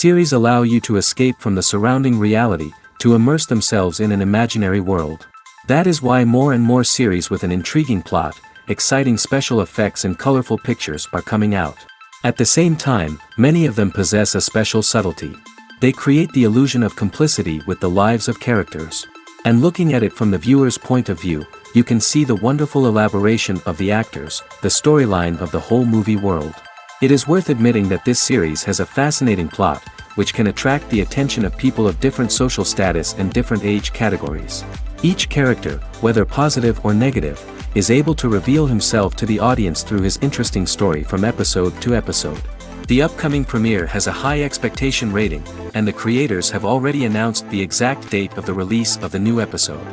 Series allow you to escape from the surrounding reality, to immerse themselves in an imaginary world. That is why more and more series with an intriguing plot, exciting special effects and colorful pictures are coming out. At the same time, many of them possess a special subtlety. They create the illusion of complicity with the lives of characters. And looking at it from the viewer's point of view, you can see the wonderful elaboration of the actors, the storyline of the whole movie world. It is worth admitting that this series has a fascinating plot, which can attract the attention of people of different social status and different age categories. Each character, whether positive or negative, is able to reveal himself to the audience through his interesting story from episode to episode. The upcoming premiere has a high expectation rating, and the creators have already announced the exact date of the release of the new episode.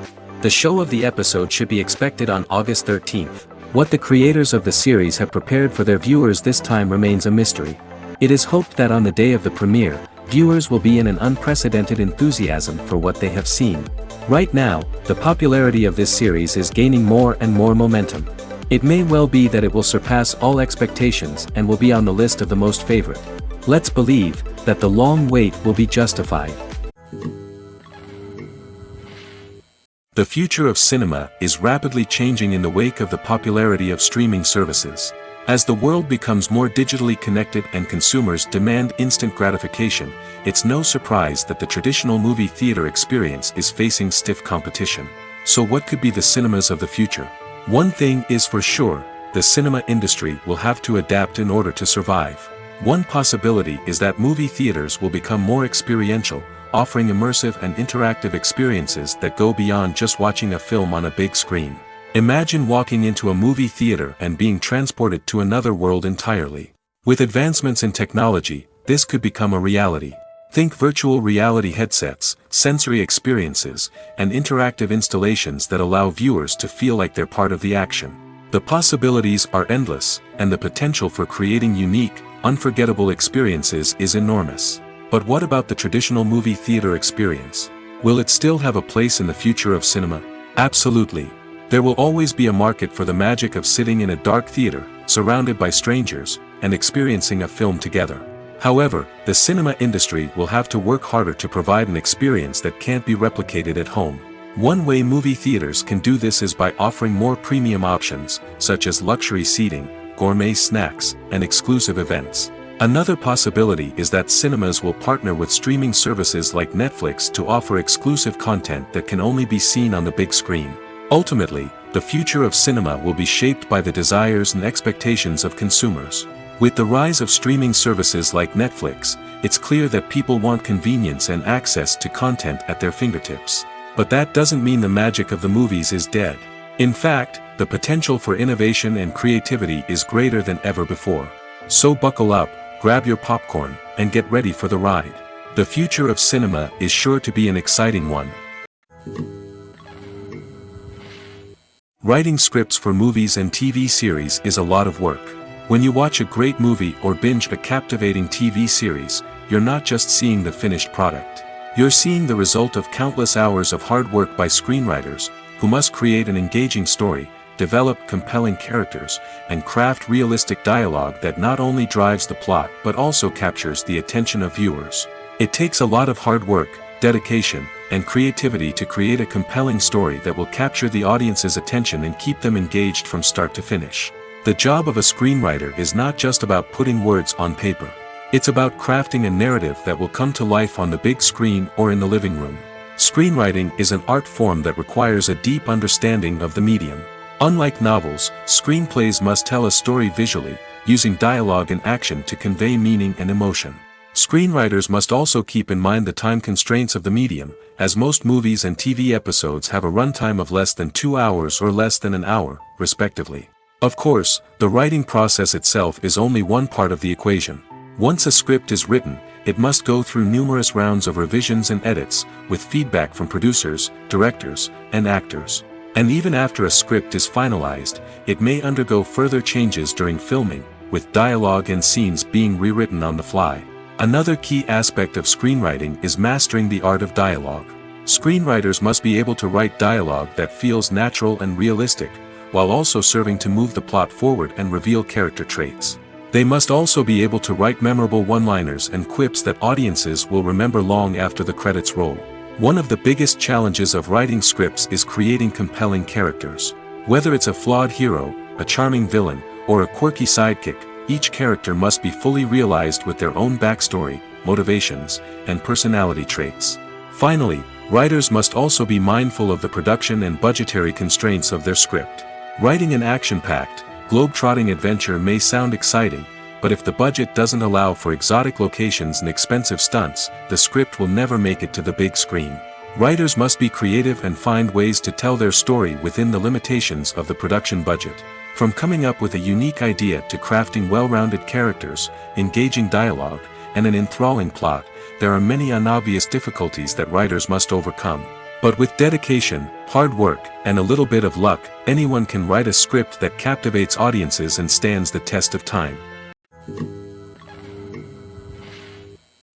The show of the episode should be expected on August 13th. What the creators of the series have prepared for their viewers this time remains a mystery. It is hoped that on the day of the premiere, viewers will be in an unprecedented enthusiasm for what they have seen. Right now, the popularity of this series is gaining more and more momentum. It may well be that it will surpass all expectations and will be on the list of the most favorite. Let's believe that the long wait will be justified. The future of cinema is rapidly changing in the wake of the popularity of streaming services. As the world becomes more digitally connected and consumers demand instant gratification, it's no surprise that the traditional movie theater experience is facing stiff competition. So what could be the cinemas of the future? One thing is for sure, the cinema industry will have to adapt in order to survive. One possibility is that movie theaters will become more experiential, offering immersive and interactive experiences that go beyond just watching a film on a big screen. Imagine walking into a movie theater and being transported to another world entirely. With advancements in technology, this could become a reality. Think virtual reality headsets, sensory experiences, and interactive installations that allow viewers to feel like they're part of the action. The possibilities are endless, and the potential for creating unique, unforgettable experiences is enormous. But what about the traditional movie theater experience? Will it still have a place in the future of cinema? Absolutely. There will always be a market for the magic of sitting in a dark theater, surrounded by strangers, and experiencing a film together. However, the cinema industry will have to work harder to provide an experience that can't be replicated at home. One way movie theaters can do this is by offering more premium options, such as luxury seating, gourmet snacks, and exclusive events. Another possibility is that cinemas will partner with streaming services like Netflix to offer exclusive content that can only be seen on the big screen. Ultimately, the future of cinema will be shaped by the desires and expectations of consumers. With the rise of streaming services like Netflix, it's clear that people want convenience and access to content at their fingertips. But that doesn't mean the magic of the movies is dead. In fact, the potential for innovation and creativity is greater than ever before. So buckle up, grab your popcorn, and get ready for the ride. The future of cinema is sure to be an exciting one. Writing scripts for movies and TV series is a lot of work. When you watch a great movie or binge a captivating TV series, you're not just seeing the finished product. You're seeing the result of countless hours of hard work by screenwriters, who must create an engaging story, develop compelling characters, and craft realistic dialogue that not only drives the plot but also captures the attention of viewers. It takes a lot of hard work, dedication, and creativity to create a compelling story that will capture the audience's attention and keep them engaged from start to finish. The job of a screenwriter is not just about putting words on paper. It's about crafting a narrative that will come to life on the big screen or in the living room. Screenwriting is an art form that requires a deep understanding of the medium. Unlike novels, screenplays must tell a story visually, using dialogue and action to convey meaning and emotion. Screenwriters must also keep in mind the time constraints of the medium, as most movies and TV episodes have a runtime of less than 2 hours or less than an hour, respectively. Of course, the writing process itself is only one part of the equation. Once a script is written, it must go through numerous rounds of revisions and edits, with feedback from producers, directors, and actors. And even after a script is finalized, it may undergo further changes during filming, with dialogue and scenes being rewritten on the fly. Another key aspect of screenwriting is mastering the art of dialogue. Screenwriters must be able to write dialogue that feels natural and realistic, while also serving to move the plot forward and reveal character traits. They must also be able to write memorable one-liners and quips that audiences will remember long after the credits roll. One of the biggest challenges of writing scripts is creating compelling characters. Whether it's a flawed hero, a charming villain, or a quirky sidekick, each character must be fully realized with their own backstory, motivations, and personality traits. Finally, writers must also be mindful of the production and budgetary constraints of their script. Writing an action-packed, globe-trotting adventure may sound exciting, but if the budget doesn't allow for exotic locations and expensive stunts, the script will never make it to the big screen. Writers must be creative and find ways to tell their story within the limitations of the production budget. From coming up with a unique idea to crafting well-rounded characters, engaging dialogue, and an enthralling plot, there are many unobvious difficulties that writers must overcome. But with dedication, hard work, and a little bit of luck, anyone can write a script that captivates audiences and stands the test of time.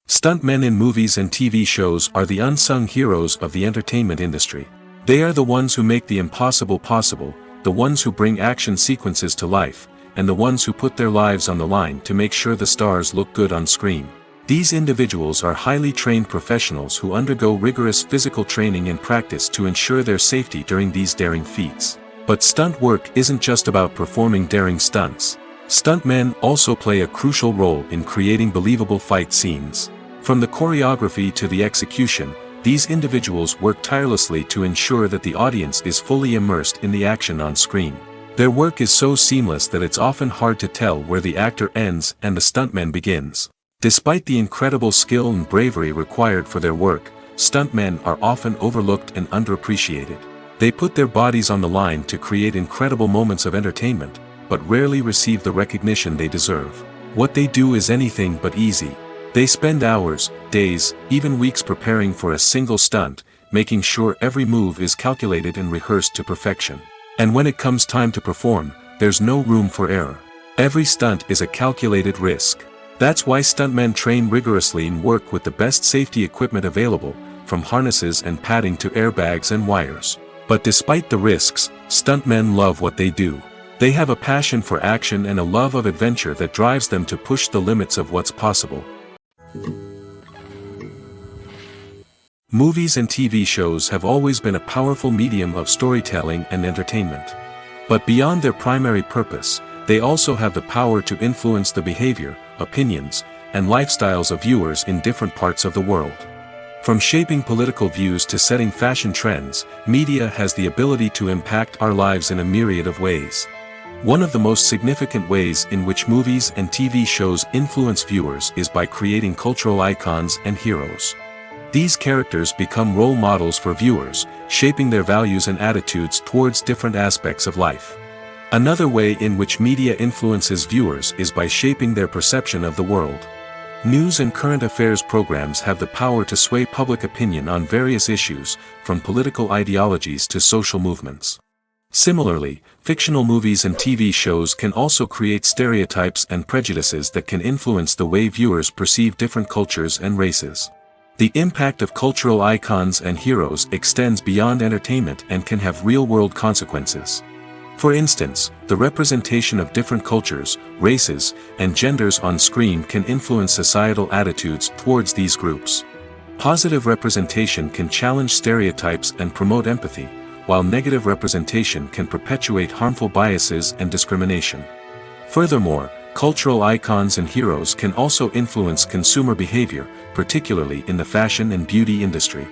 Stuntmen in movies and TV shows are the unsung heroes of the entertainment industry. They are the ones who make the impossible possible, the ones who bring action sequences to life, and the ones who put their lives on the line to make sure the stars look good on screen. These individuals are highly trained professionals who undergo rigorous physical training and practice to ensure their safety during these daring feats. But stunt work isn't just about performing daring stunts. Stuntmen also play a crucial role in creating believable fight scenes. From the choreography to the execution, these individuals work tirelessly to ensure that the audience is fully immersed in the action on screen. Their work is so seamless that it's often hard to tell where the actor ends and the stuntman begins. Despite the incredible skill and bravery required for their work, stuntmen are often overlooked and underappreciated. They put their bodies on the line to create incredible moments of entertainment, but rarely receive the recognition they deserve. What they do is anything but easy. They spend hours, days, even weeks preparing for a single stunt, making sure every move is calculated and rehearsed to perfection. And when it comes time to perform, there's no room for error. Every stunt is a calculated risk. That's why stuntmen train rigorously and work with the best safety equipment available, from harnesses and padding to airbags and wires. But despite the risks, stuntmen love what they do. They have a passion for action and a love of adventure that drives them to push the limits of what's possible. Movies and TV shows have always been a powerful medium of storytelling and entertainment. But beyond their primary purpose, they also have the power to influence the behavior, opinions, and lifestyles of viewers in different parts of the world. From shaping political views to setting fashion trends, media has the ability to impact our lives in a myriad of ways. One of the most significant ways in which movies and TV shows influence viewers is by creating cultural icons and heroes. These characters become role models for viewers, shaping their values and attitudes towards different aspects of life. Another way in which media influences viewers is by shaping their perception of the world. News and current affairs programs have the power to sway public opinion on various issues, from political ideologies to social movements. Similarly, fictional movies and TV shows can also create stereotypes and prejudices that can influence the way viewers perceive different cultures and races. The impact of cultural icons and heroes extends beyond entertainment and can have real-world consequences. For instance, the representation of different cultures, races, and genders on screen can influence societal attitudes towards these groups. Positive representation can challenge stereotypes and promote empathy, while negative representation can perpetuate harmful biases and discrimination. Furthermore, cultural icons and heroes can also influence consumer behavior, particularly in the fashion and beauty industry.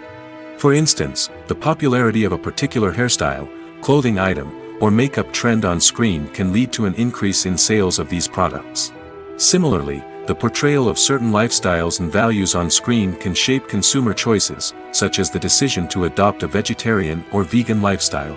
For instance, the popularity of a particular hairstyle, clothing item, or makeup trend on screen can lead to an increase in sales of these products. Similarly, the portrayal of certain lifestyles and values on screen can shape consumer choices, such as the decision to adopt a vegetarian or vegan lifestyle.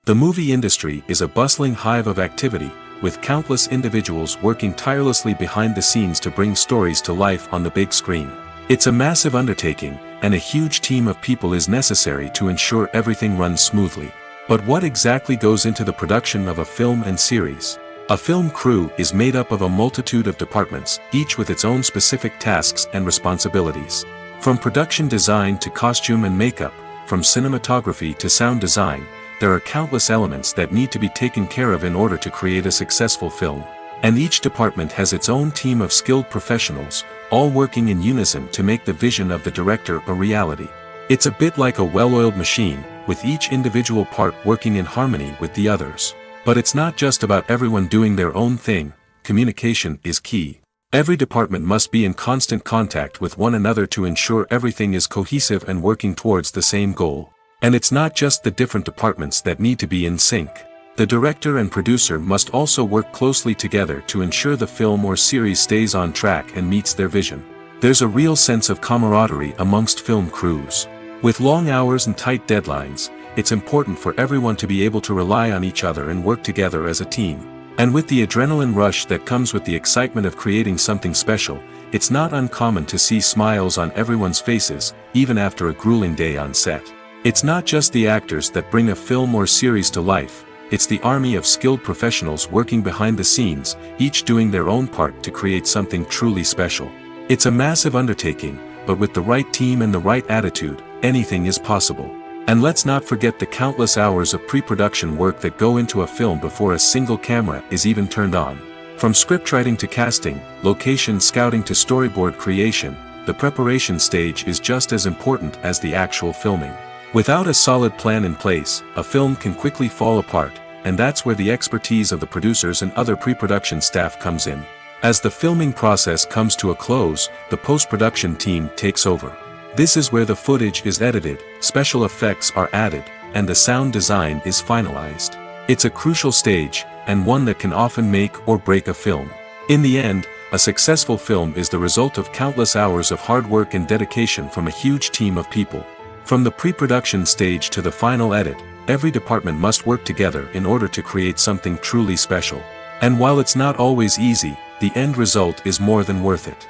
The movie industry is a bustling hive of activity, with countless individuals working tirelessly behind the scenes to bring stories to life on the big screen. It's a massive undertaking, and a huge team of people is necessary to ensure everything runs smoothly. But what exactly goes into the production of a film and series? A film crew is made up of a multitude of departments, each with its own specific tasks and responsibilities. From production design to costume and makeup, from cinematography to sound design, there are countless elements that need to be taken care of in order to create a successful film. And each department has its own team of skilled professionals, all working in unison to make the vision of the director a reality. It's a bit like a well-oiled machine, with each individual part working in harmony with the others. But it's not just about everyone doing their own thing. Communication is key. Every department must be in constant contact with one another to ensure everything is cohesive and working towards the same goal. And it's not just the different departments that need to be in sync. The director and producer must also work closely together to ensure the film or series stays on track and meets their vision. There's a real sense of camaraderie amongst film crews. With long hours and tight deadlines, it's important for everyone to be able to rely on each other and work together as a team. And with the adrenaline rush that comes with the excitement of creating something special, it's not uncommon to see smiles on everyone's faces, even after a grueling day on set. It's not just the actors that bring a film or series to life, it's the army of skilled professionals working behind the scenes, each doing their own part to create something truly special. It's a massive undertaking, but with the right team and the right attitude, anything is possible. And let's not forget the countless hours of pre-production work that go into a film before a single camera is even turned on. From scriptwriting to casting, location scouting to storyboard creation, the preparation stage is just as important as the actual filming. Without a solid plan in place, a film can quickly fall apart, and that's where the expertise of the producers and other pre-production staff comes in. As the filming process comes to a close, the post-production team takes over. This is where the footage is edited, special effects are added, and the sound design is finalized. It's a crucial stage, and one that can often make or break a film. In the end, a successful film is the result of countless hours of hard work and dedication from a huge team of people. From the pre-production stage to the final edit, every department must work together in order to create something truly special. And while it's not always easy, the end result is more than worth it.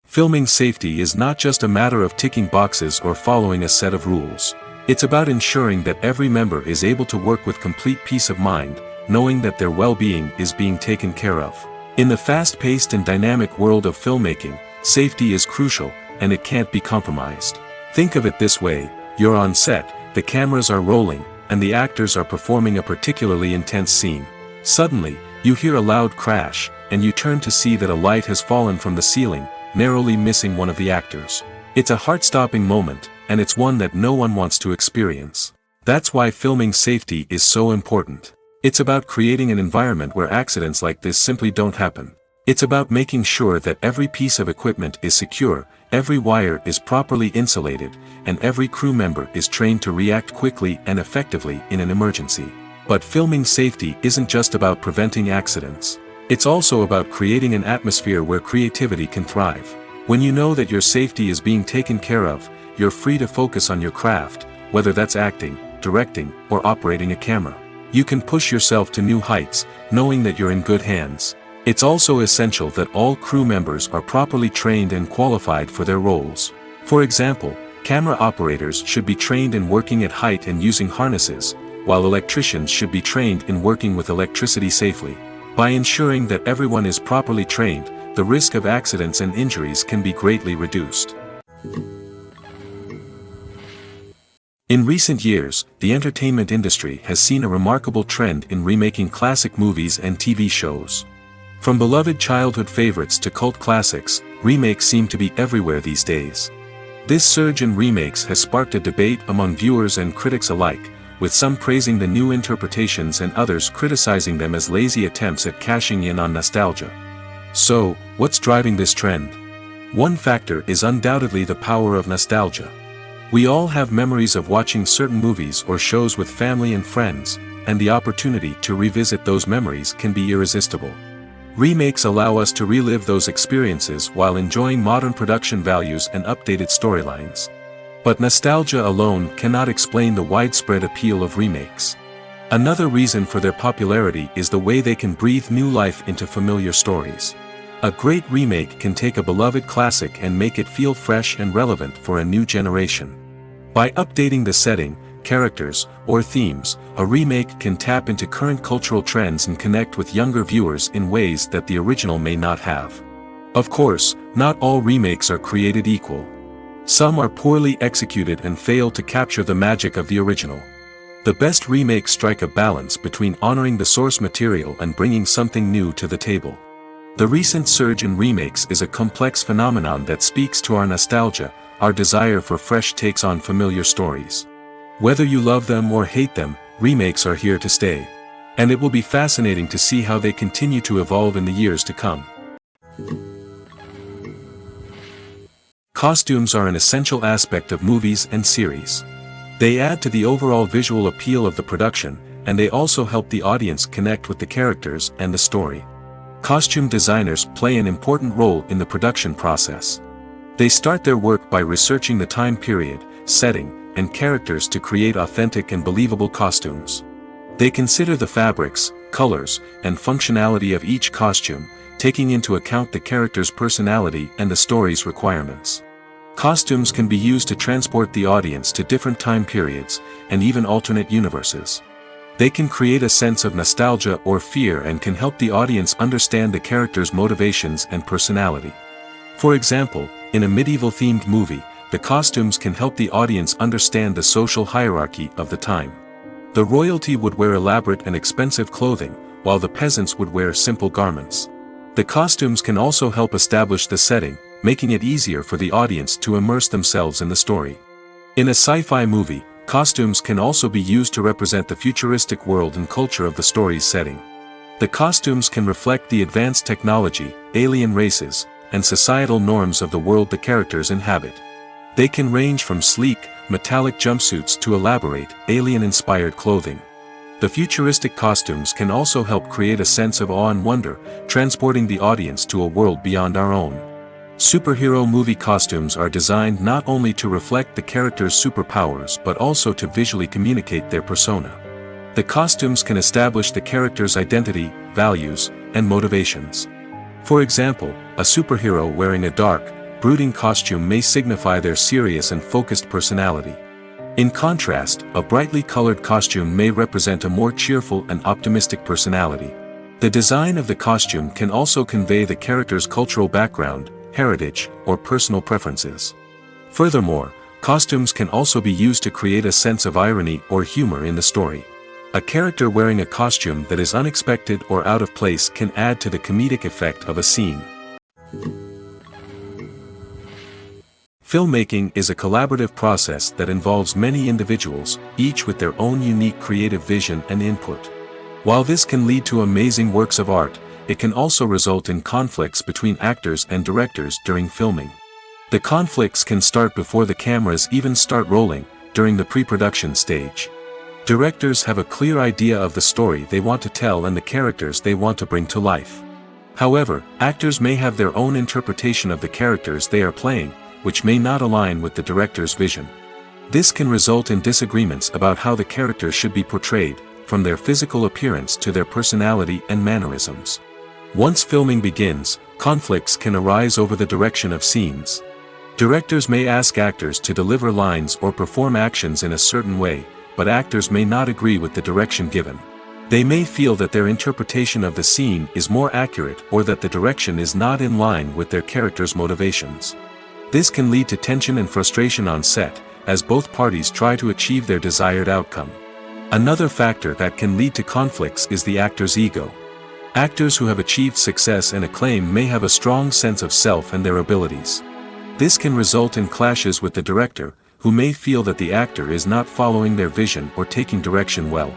Filming safety is not just a matter of ticking boxes or following a set of rules. It's about ensuring that every member is able to work with complete peace of mind, knowing that their well-being is being taken care of. In the fast-paced and dynamic world of filmmaking, safety is crucial, and it can't be compromised. Think of it this way: you're on set, the cameras are rolling, and the actors are performing a particularly intense scene. Suddenly, you hear a loud crash, and you turn to see that a light has fallen from the ceiling, narrowly missing one of the actors. It's a heart-stopping moment, and it's one that no one wants to experience. That's why filming safety is so important. It's about creating an environment where accidents like this simply don't happen. It's about making sure that every piece of equipment is secure, every wire is properly insulated, and every crew member is trained to react quickly and effectively in an emergency. But filming safety isn't just about preventing accidents. It's also about creating an atmosphere where creativity can thrive. When you know that your safety is being taken care of, you're free to focus on your craft, whether that's acting, directing, or operating a camera. You can push yourself to new heights, knowing that you're in good hands. It's also essential that all crew members are properly trained and qualified for their roles. For example, camera operators should be trained in working at height and using harnesses, while electricians should be trained in working with electricity safely. By ensuring that everyone is properly trained, the risk of accidents and injuries can be greatly reduced. In recent years, the entertainment industry has seen a remarkable trend in remaking classic movies and TV shows. From beloved childhood favorites to cult classics, remakes seem to be everywhere these days. This surge in remakes has sparked a debate among viewers and critics alike, with some praising the new interpretations and others criticizing them as lazy attempts at cashing in on nostalgia. So, what's driving this trend? One factor is undoubtedly the power of nostalgia. We all have memories of watching certain movies or shows with family and friends, and the opportunity to revisit those memories can be irresistible. Remakes allow us to relive those experiences while enjoying modern production values and updated storylines. But nostalgia alone cannot explain the widespread appeal of remakes. Another reason for their popularity is the way they can breathe new life into familiar stories. A great remake can take a beloved classic and make it feel fresh and relevant for a new generation. By updating the setting, characters, or themes, a remake can tap into current cultural trends and connect with younger viewers in ways that the original may not have. Of course, not all remakes are created equal. Some are poorly executed and fail to capture the magic of the original. The best remakes strike a balance between honoring the source material and bringing something new to the table. The recent surge in remakes is a complex phenomenon that speaks to our nostalgia, our desire for fresh takes on familiar stories. Whether you love them or hate them, remakes are here to stay. And it will be fascinating to see how they continue to evolve in the years to come. Costumes are an essential aspect of movies and series. They add to the overall visual appeal of the production, and they also help the audience connect with the characters and the story. Costume designers play an important role in the production process. They start their work by researching the time period, setting, and characters to create authentic and believable costumes. They consider the fabrics, colors, and functionality of each costume, taking into account the character's personality and the story's requirements. Costumes can be used to transport the audience to different time periods, and even alternate universes. They can create a sense of nostalgia or fear and can help the audience understand the character's motivations and personality. For example, in a medieval-themed movie, the costumes can help the audience understand the social hierarchy of the time. The royalty would wear elaborate and expensive clothing, while the peasants would wear simple garments. The costumes can also help establish the setting, making it easier for the audience to immerse themselves in the story. In a sci-fi movie, costumes can also be used to represent the futuristic world and culture of the story's setting. The costumes can reflect the advanced technology, alien races, and societal norms of the world the characters inhabit. They can range from sleek, metallic jumpsuits to elaborate, alien-inspired clothing. The futuristic costumes can also help create a sense of awe and wonder, transporting the audience to a world beyond our own. Superhero movie costumes are designed not only to reflect the character's superpowers but also to visually communicate their persona. The costumes can establish the character's identity, values, and motivations. For example, a superhero wearing a dark, brooding costume may signify their serious and focused personality. In contrast, a brightly colored costume may represent a more cheerful and optimistic personality. The design of the costume can also convey the character's cultural background, heritage, or personal preferences. Furthermore, costumes can also be used to create a sense of irony or humor in the story. A character wearing a costume that is unexpected or out of place can add to the comedic effect of a scene. Filmmaking is a collaborative process that involves many individuals, each with their own unique creative vision and input. While this can lead to amazing works of art, it can also result in conflicts between actors and directors during filming. The conflicts can start before the cameras even start rolling, during the pre-production stage. Directors have a clear idea of the story they want to tell and the characters they want to bring to life. However, actors may have their own interpretation of the characters they are playing, which may not align with the director's vision. This can result in disagreements about how the characters should be portrayed, from their physical appearance to their personality and mannerisms. Once filming begins, conflicts can arise over the direction of scenes. Directors may ask actors to deliver lines or perform actions in a certain way, but actors may not agree with the direction given. They may feel that their interpretation of the scene is more accurate or that the direction is not in line with their character's motivations. This can lead to tension and frustration on set, as both parties try to achieve their desired outcome. Another factor that can lead to conflicts is the actor's ego. Actors who have achieved success and acclaim may have a strong sense of self and their abilities. This can result in clashes with the director, who may feel that the actor is not following their vision or taking direction well.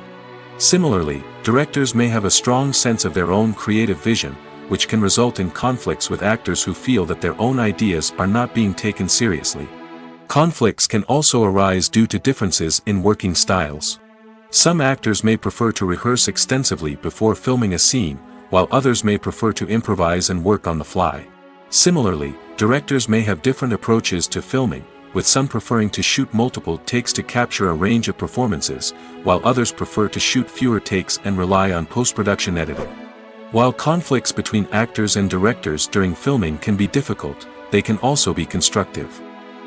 Similarly, directors may have a strong sense of their own creative vision, which can result in conflicts with actors who feel that their own ideas are not being taken seriously. Conflicts can also arise due to differences in working styles. Some actors may prefer to rehearse extensively before filming a scene, while others may prefer to improvise and work on the fly. Similarly, directors may have different approaches to filming, with some preferring to shoot multiple takes to capture a range of performances, while others prefer to shoot fewer takes and rely on post-production editing. While conflicts between actors and directors during filming can be difficult, they can also be constructive.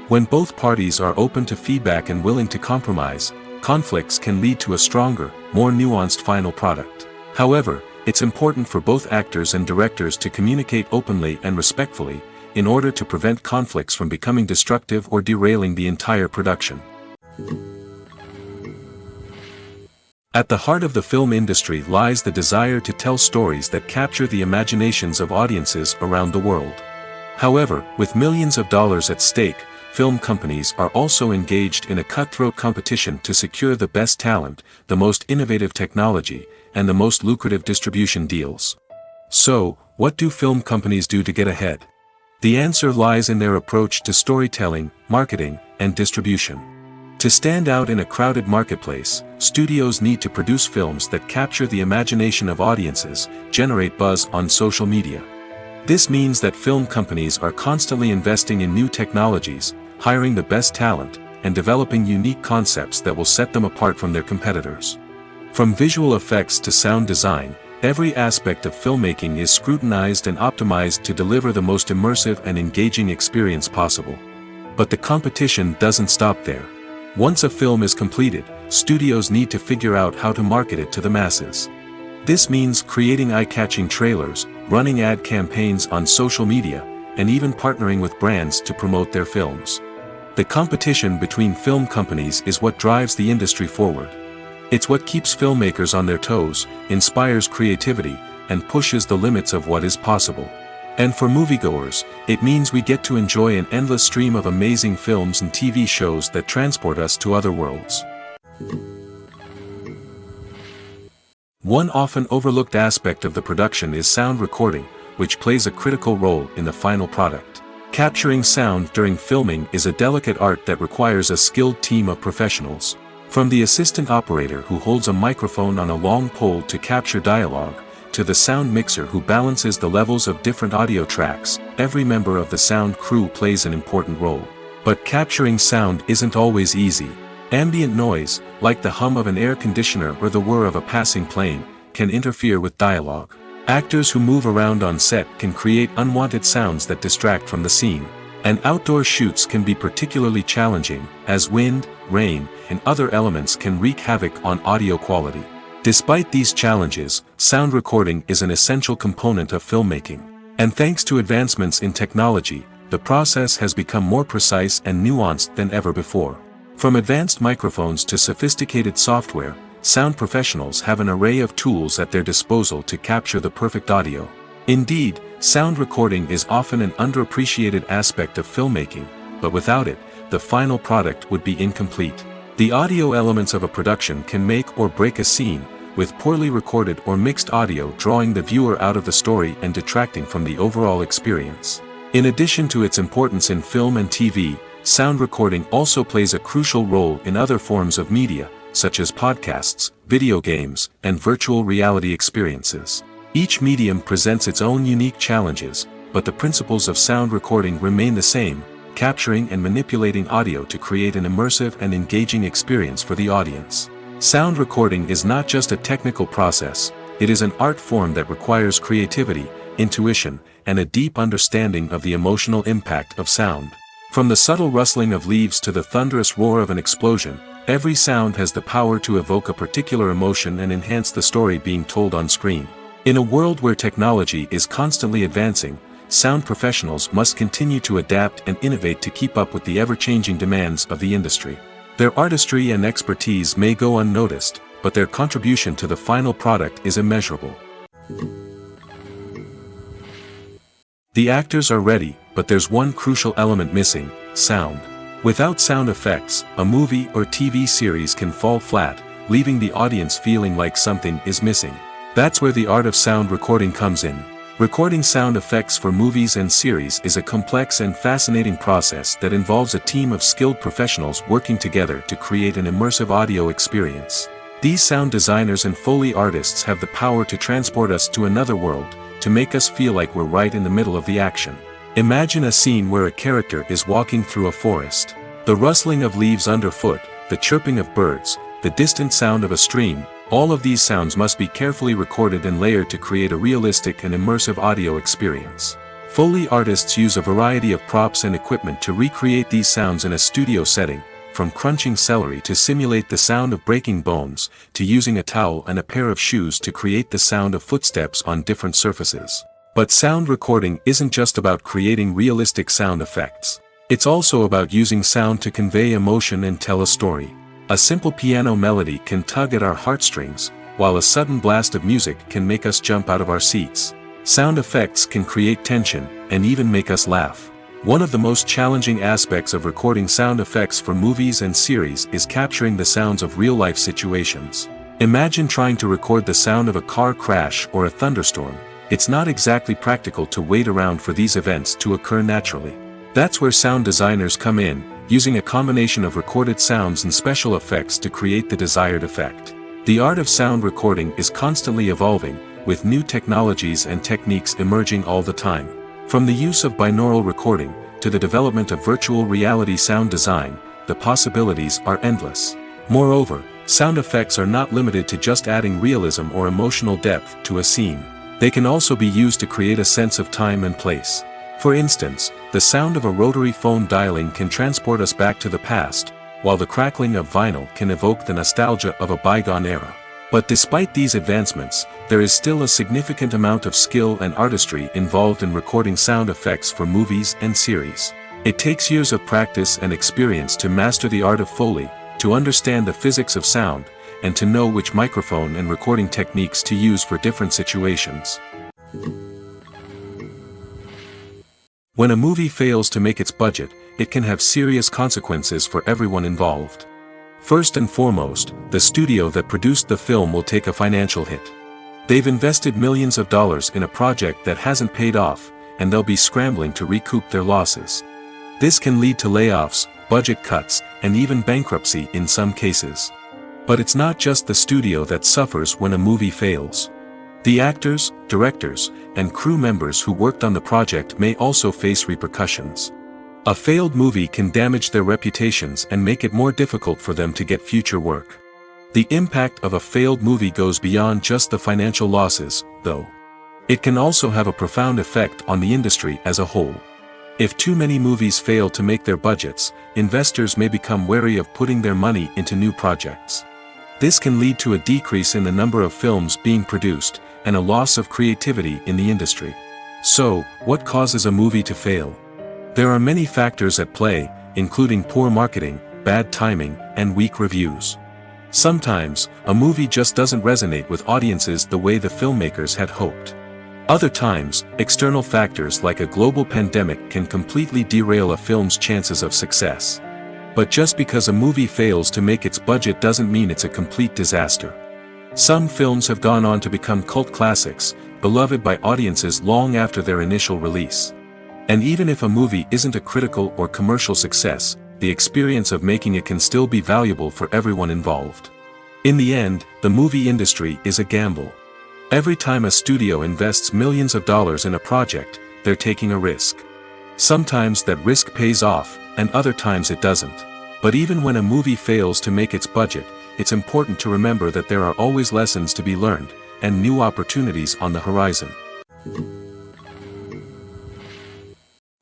When both parties are open to feedback and willing to compromise, conflicts can lead to a stronger, more nuanced final product. However, it's important for both actors and directors to communicate openly and respectfully, in order to prevent conflicts from becoming destructive or derailing the entire production. At the heart of the film industry lies the desire to tell stories that capture the imaginations of audiences around the world. However, with millions of dollars at stake, film companies are also engaged in a cutthroat competition to secure the best talent, the most innovative technology, and the most lucrative distribution deals. So, what do film companies do to get ahead? The answer lies in their approach to storytelling, marketing, and distribution. To stand out in a crowded marketplace, studios need to produce films that capture the imagination of audiences, generate buzz on social media. This means that film companies are constantly investing in new technologies, hiring the best talent, and developing unique concepts that will set them apart from their competitors. From visual effects to sound design, every aspect of filmmaking is scrutinized and optimized to deliver the most immersive and engaging experience possible. But the competition doesn't stop there. Once a film is completed, studios need to figure out how to market it to the masses. This means creating eye-catching trailers, running ad campaigns on social media, and even partnering with brands to promote their films. The competition between film companies is what drives the industry forward. It's what keeps filmmakers on their toes, inspires creativity, and pushes the limits of what is possible. And for moviegoers, it means we get to enjoy an endless stream of amazing films and TV shows that transport us to other worlds. One often overlooked aspect of the production is sound recording, which plays a critical role in the final product. Capturing sound during filming is a delicate art that requires a skilled team of professionals. From the assistant operator who holds a microphone on a long pole to capture dialogue, to the sound mixer who balances the levels of different audio tracks, every member of the sound crew plays an important role. But capturing sound isn't always easy. Ambient noise, like the hum of an air conditioner or the whir of a passing plane, can interfere with dialogue. Actors who move around on set can create unwanted sounds that distract from the scene. And outdoor shoots can be particularly challenging, as wind, rain, and other elements can wreak havoc on audio quality. Despite these challenges, sound recording is an essential component of filmmaking. And thanks to advancements in technology, the process has become more precise and nuanced than ever before. From advanced microphones to sophisticated software, sound professionals have an array of tools at their disposal to capture the perfect audio. Indeed, sound recording is often an underappreciated aspect of filmmaking, but without it, the final product would be incomplete. The audio elements of a production can make or break a scene, with poorly recorded or mixed audio drawing the viewer out of the story and detracting from the overall experience. In addition to its importance in film and TV, sound recording also plays a crucial role in other forms of media, such as podcasts, video games, and virtual reality experiences. Each medium presents its own unique challenges, but the principles of sound recording remain the same, capturing and manipulating audio to create an immersive and engaging experience for the audience. Sound recording is not just a technical process, it is an art form that requires creativity, intuition, and a deep understanding of the emotional impact of sound. From the subtle rustling of leaves to the thunderous roar of an explosion, every sound has the power to evoke a particular emotion and enhance the story being told on screen. In a world where technology is constantly advancing, sound professionals must continue to adapt and innovate to keep up with the ever-changing demands of the industry. Their artistry and expertise may go unnoticed, but their contribution to the final product is immeasurable. The actors are ready, but there's one crucial element missing: sound. Without sound effects, a movie or TV series can fall flat, leaving the audience feeling like something is missing. That's where the art of sound recording comes in. Recording sound effects for movies and series is a complex and fascinating process that involves a team of skilled professionals working together to create an immersive audio experience. These sound designers and Foley artists have the power to transport us to another world, to make us feel like we're right in the middle of the action. Imagine a scene where a character is walking through a forest. The rustling of leaves underfoot, the chirping of birds, the distant sound of a stream, all of these sounds must be carefully recorded and layered to create a realistic and immersive audio experience. Foley artists use a variety of props and equipment to recreate these sounds in a studio setting, from crunching celery to simulate the sound of breaking bones, to using a towel and a pair of shoes to create the sound of footsteps on different surfaces. But sound recording isn't just about creating realistic sound effects. It's also about using sound to convey emotion and tell a story. A simple piano melody can tug at our heartstrings, while a sudden blast of music can make us jump out of our seats. Sound effects can create tension, and even make us laugh. One of the most challenging aspects of recording sound effects for movies and series is capturing the sounds of real-life situations. Imagine trying to record the sound of a car crash or a thunderstorm. It's not exactly practical to wait around for these events to occur naturally. That's where sound designers come in, using a combination of recorded sounds and special effects to create the desired effect. The art of sound recording is constantly evolving, with new technologies and techniques emerging all the time. From the use of binaural recording, to the development of virtual reality sound design, the possibilities are endless. Moreover, sound effects are not limited to just adding realism or emotional depth to a scene. They can also be used to create a sense of time and place. For instance, the sound of a rotary phone dialing can transport us back to the past, while the crackling of vinyl can evoke the nostalgia of a bygone era. But despite these advancements, there is still a significant amount of skill and artistry involved in recording sound effects for movies and series. It takes years of practice and experience to master the art of Foley, to understand the physics of sound, and to know which microphone and recording techniques to use for different situations. When a movie fails to make its budget, it can have serious consequences for everyone involved. First and foremost, the studio that produced the film will take a financial hit. They've invested millions of dollars in a project that hasn't paid off, and they'll be scrambling to recoup their losses. This can lead to layoffs, budget cuts, and even bankruptcy in some cases. But it's not just the studio that suffers when a movie fails. The actors, directors, and crew members who worked on the project may also face repercussions. A failed movie can damage their reputations and make it more difficult for them to get future work. The impact of a failed movie goes beyond just the financial losses, though. It can also have a profound effect on the industry as a whole. If too many movies fail to make their budgets, investors may become wary of putting their money into new projects. This can lead to a decrease in the number of films being produced, and a loss of creativity in the industry. So, what causes a movie to fail? There are many factors at play, including poor marketing, bad timing, and weak reviews. Sometimes, a movie just doesn't resonate with audiences the way the filmmakers had hoped. Other times, external factors like a global pandemic can completely derail a film's chances of success. But just because a movie fails to make its budget doesn't mean it's a complete disaster. Some films have gone on to become cult classics, beloved by audiences long after their initial release. And even if a movie isn't a critical or commercial success, the experience of making it can still be valuable for everyone involved. In the end, the movie industry is a gamble. Every time a studio invests millions of dollars in a project, they're taking a risk. Sometimes that risk pays off, and other times it doesn't. But even when a movie fails to make its budget, it's important to remember that there are always lessons to be learned, and new opportunities on the horizon.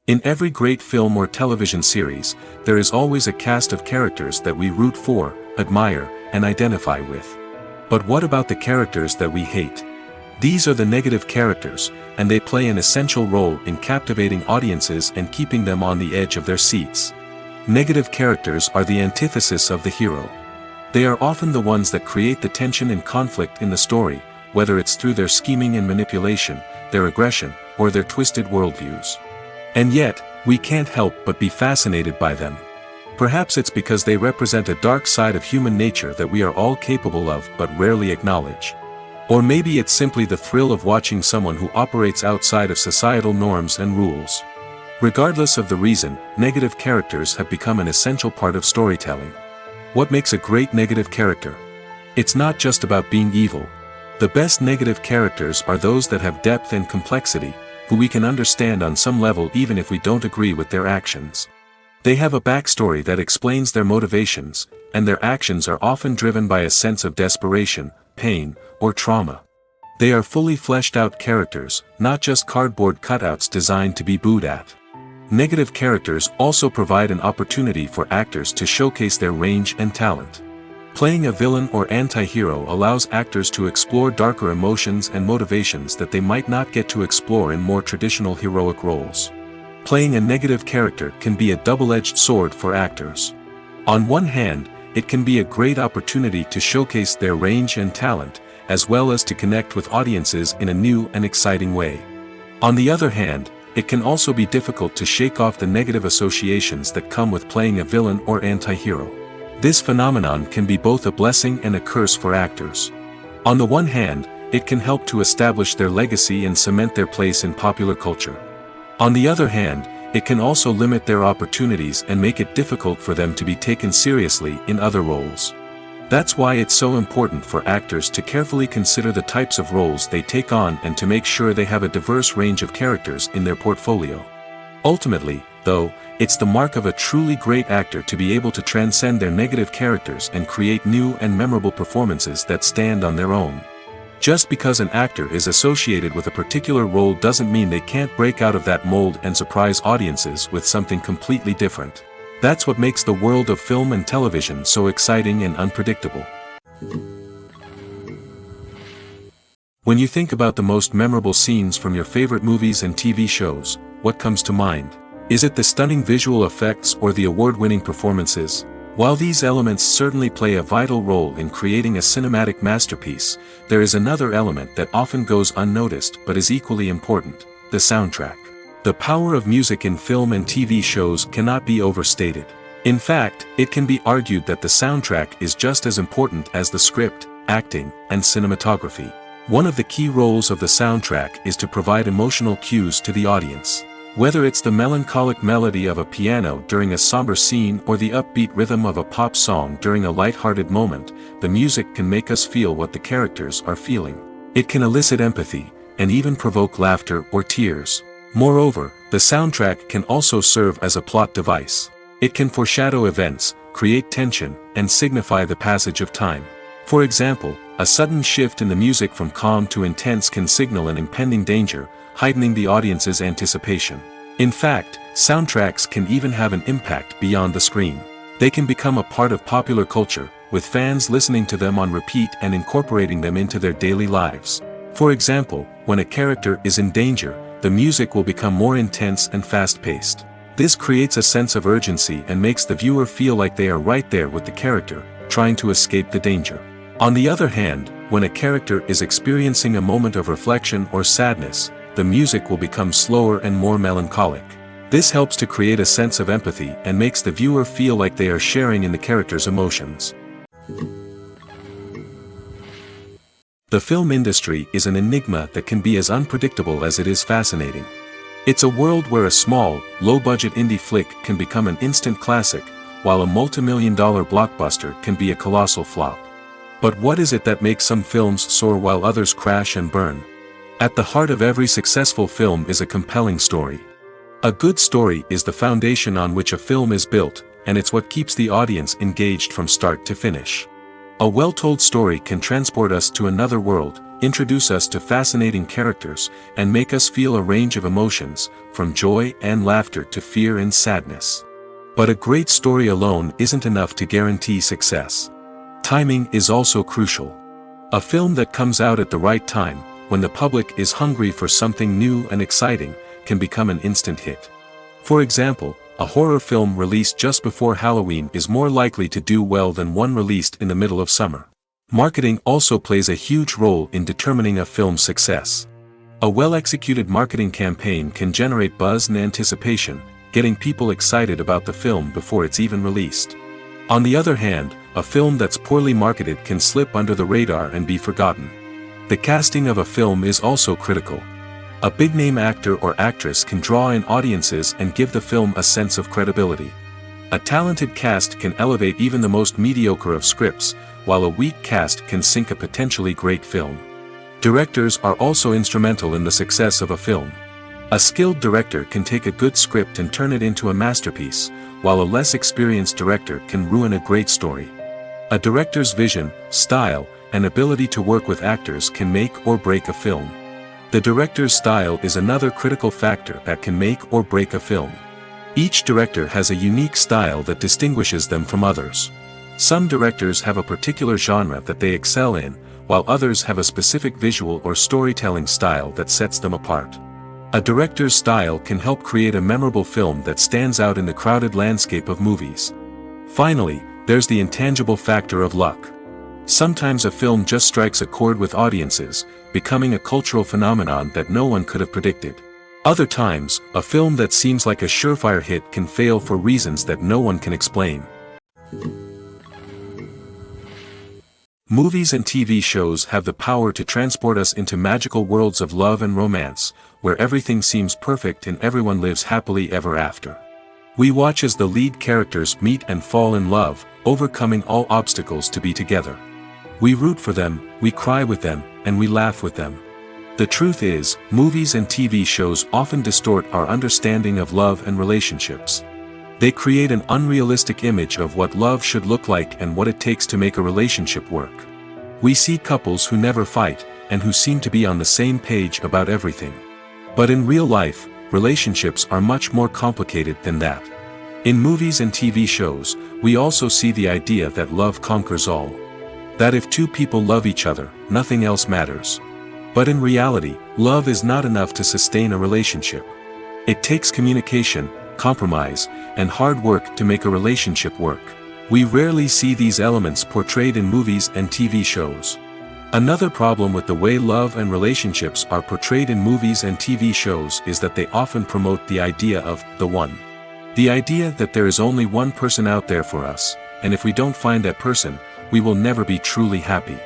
In every great film or television series, there is always a cast of characters that we root for, admire, and identify with. But what about the characters that we hate? These are the negative characters, and they play an essential role in captivating audiences and keeping them on the edge of their seats. Negative characters are the antithesis of the hero. They are often the ones that create the tension and conflict in the story, whether it's through their scheming and manipulation, their aggression, or their twisted worldviews. And yet, we can't help but be fascinated by them. Perhaps it's because they represent a dark side of human nature that we are all capable of but rarely acknowledge. Or maybe it's simply the thrill of watching someone who operates outside of societal norms and rules. Regardless of the reason, negative characters have become an essential part of storytelling. What makes a great negative character? It's not just about being evil. The best negative characters are those that have depth and complexity, who we can understand on some level even if we don't agree with their actions. They have a backstory that explains their motivations, and their actions are often driven by a sense of desperation, pain, or trauma. They are fully fleshed out characters, not just cardboard cutouts designed to be booed at. Negative characters also provide an opportunity for actors to showcase their range and talent. Playing a villain or anti-hero allows actors to explore darker emotions and motivations that they might not get to explore in more traditional heroic roles. Playing a negative character can be a double-edged sword for actors. On one hand, it can be a great opportunity to showcase their range and talent, as well as to connect with audiences in a new and exciting way. On the other hand, it can also be difficult to shake off the negative associations that come with playing a villain or anti-hero. This phenomenon can be both a blessing and a curse for actors. On the one hand, it can help to establish their legacy and cement their place in popular culture. On the other hand, it can also limit their opportunities and make it difficult for them to be taken seriously in other roles. That's why it's so important for actors to carefully consider the types of roles they take on and to make sure they have a diverse range of characters in their portfolio. Ultimately, though, it's the mark of a truly great actor to be able to transcend their negative characters and create new and memorable performances that stand on their own. Just because an actor is associated with a particular role doesn't mean they can't break out of that mold and surprise audiences with something completely different. That's what makes the world of film and television so exciting and unpredictable. When you think about the most memorable scenes from your favorite movies and TV shows, what comes to mind? Is it the stunning visual effects or the award-winning performances? While these elements certainly play a vital role in creating a cinematic masterpiece, there is another element that often goes unnoticed but is equally important: the soundtrack. The power of music in film and TV shows cannot be overstated. In fact, it can be argued that the soundtrack is just as important as the script, acting, and cinematography. One of the key roles of the soundtrack is to provide emotional cues to the audience. Whether it's the melancholic melody of a piano during a somber scene or the upbeat rhythm of a pop song during a light-hearted moment, the music can make us feel what the characters are feeling. It can elicit empathy, and even provoke laughter or tears. Moreover, the soundtrack can also serve as a plot device. It can foreshadow events, create tension, and signify the passage of time. For example, a sudden shift in the music from calm to intense can signal an impending danger, heightening the audience's anticipation. In fact, soundtracks can even have an impact beyond the screen. They can become a part of popular culture, with fans listening to them on repeat and incorporating them into their daily lives. For example, when a character is in danger, the music will become more intense and fast-paced. This creates a sense of urgency and makes the viewer feel like they are right there with the character, trying to escape the danger. On the other hand, when a character is experiencing a moment of reflection or sadness, the music will become slower and more melancholic. This helps to create a sense of empathy and makes the viewer feel like they are sharing in the character's emotions. The film industry is an enigma that can be as unpredictable as it is fascinating. It's a world where a small, low-budget indie flick can become an instant classic, while a multi-million-dollar blockbuster can be a colossal flop. But what is it that makes some films soar while others crash and burn? At the heart of every successful film is a compelling story. A good story is the foundation on which a film is built, and it's what keeps the audience engaged from start to finish. A well-told story can transport us to another world, introduce us to fascinating characters, and make us feel a range of emotions, from joy and laughter to fear and sadness. But a great story alone isn't enough to guarantee success. Timing is also crucial. A film that comes out at the right time, when the public is hungry for something new and exciting, can become an instant hit. For example, a horror film released just before Halloween is more likely to do well than one released in the middle of summer. Marketing also plays a huge role in determining a film's success. A well-executed marketing campaign can generate buzz and anticipation, getting people excited about the film before it's even released. On the other hand, a film that's poorly marketed can slip under the radar and be forgotten. The casting of a film is also critical. A big-name actor or actress can draw in audiences and give the film a sense of credibility. A talented cast can elevate even the most mediocre of scripts, while a weak cast can sink a potentially great film. Directors are also instrumental in the success of a film. A skilled director can take a good script and turn it into a masterpiece, while a less experienced director can ruin a great story. A director's vision, style, and ability to work with actors can make or break a film. The director's style is another critical factor that can make or break a film. Each director has a unique style that distinguishes them from others. Some directors have a particular genre that they excel in, while others have a specific visual or storytelling style that sets them apart. A director's style can help create a memorable film that stands out in the crowded landscape of movies. Finally, there's the intangible factor of luck. Sometimes a film just strikes a chord with audiences, becoming a cultural phenomenon that no one could have predicted. Other times, a film that seems like a surefire hit can fail for reasons that no one can explain. Movies and TV shows have the power to transport us into magical worlds of love and romance, where everything seems perfect and everyone lives happily ever after. We watch as the lead characters meet and fall in love, overcoming all obstacles to be together. We root for them, we cry with them, and we laugh with them. The truth is, movies and TV shows often distort our understanding of love and relationships. They create an unrealistic image of what love should look like and what it takes to make a relationship work. We see couples who never fight, and who seem to be on the same page about everything. But in real life, relationships are much more complicated than that. In movies and TV shows, we also see the idea that love conquers all. That if two people love each other, nothing else matters. But in reality, love is not enough to sustain a relationship. It takes communication, compromise, and hard work to make a relationship work. We rarely see these elements portrayed in movies and TV shows. Another problem with the way love and relationships are portrayed in movies and TV shows is that they often promote the idea of the one. The idea that there is only one person out there for us, and if we don't find that person, we will never be truly happy.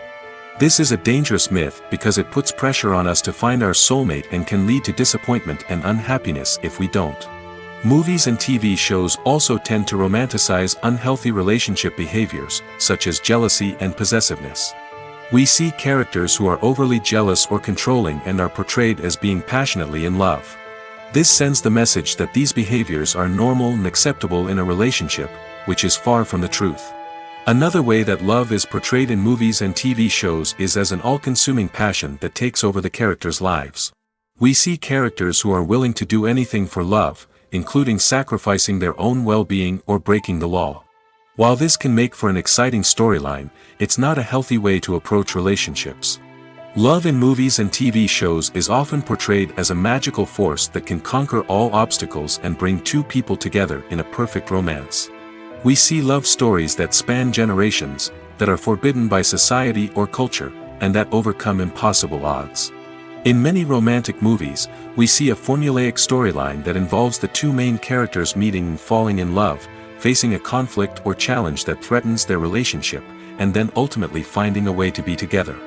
This is a dangerous myth because it puts pressure on us to find our soulmate and can lead to disappointment and unhappiness if we don't. Movies and TV shows also tend to romanticize unhealthy relationship behaviors, such as jealousy and possessiveness. We see characters who are overly jealous or controlling and are portrayed as being passionately in love. This sends the message that these behaviors are normal and acceptable in a relationship, which is far from the truth. Another way that love is portrayed in movies and TV shows is as an all-consuming passion that takes over the characters' lives. We see characters who are willing to do anything for love, including sacrificing their own well-being or breaking the law. While this can make for an exciting storyline, it's not a healthy way to approach relationships. Love in movies and TV shows is often portrayed as a magical force that can conquer all obstacles and bring two people together in a perfect romance. We see love stories that span generations, that are forbidden by society or culture, and that overcome impossible odds. In many romantic movies, we see a formulaic storyline that involves the two main characters meeting and falling in love, facing a conflict or challenge that threatens their relationship, and then ultimately finding a way to be together.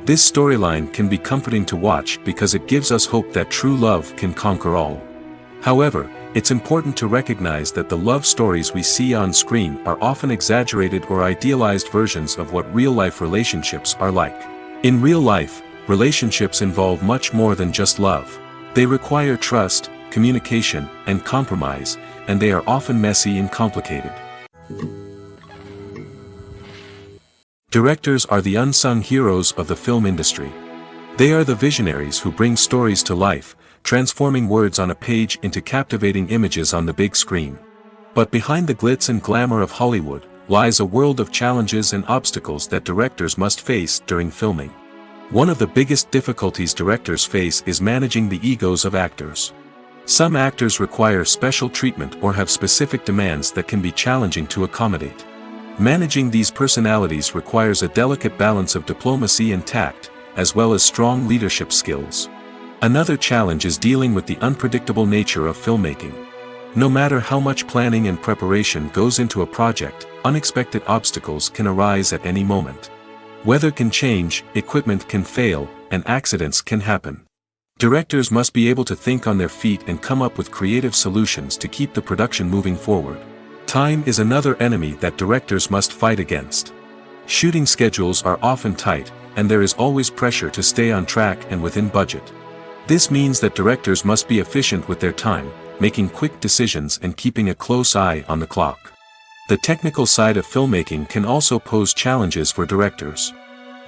This storyline can be comforting to watch because it gives us hope that true love can conquer all. However, it's important to recognize that the love stories we see on screen are often exaggerated or idealized versions of what real-life relationships are like. In real life, relationships involve much more than just love. They require trust, communication, and compromise, and they are often messy and complicated. Directors are the unsung heroes of the film industry. They are the visionaries who bring stories to life, transforming words on a page into captivating images on the big screen. But behind the glitz and glamour of Hollywood lies a world of challenges and obstacles that directors must face during filming. One of the biggest difficulties directors face is managing the egos of actors. Some actors require special treatment or have specific demands that can be challenging to accommodate. Managing these personalities requires a delicate balance of diplomacy and tact, as well as strong leadership skills. Another challenge is dealing with the unpredictable nature of filmmaking. No matter how much planning and preparation goes into a project, unexpected obstacles can arise at any moment. Weather can change, equipment can fail, and accidents can happen. Directors must be able to think on their feet and come up with creative solutions to keep the production moving forward. Time is another enemy that directors must fight against. Shooting schedules are often tight, and there is always pressure to stay on track and within budget. This means that directors must be efficient with their time, making quick decisions and keeping a close eye on the clock. The technical side of filmmaking can also pose challenges for directors.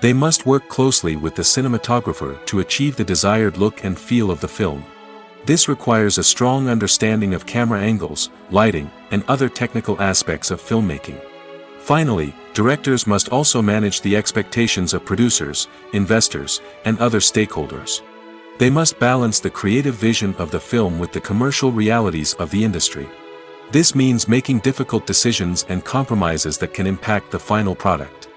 They must work closely with the cinematographer to achieve the desired look and feel of the film. This requires a strong understanding of camera angles, lighting, and other technical aspects of filmmaking. Finally, directors must also manage the expectations of producers, investors, and other stakeholders. They must balance the creative vision of the film with the commercial realities of the industry. This means making difficult decisions and compromises that can impact the final product.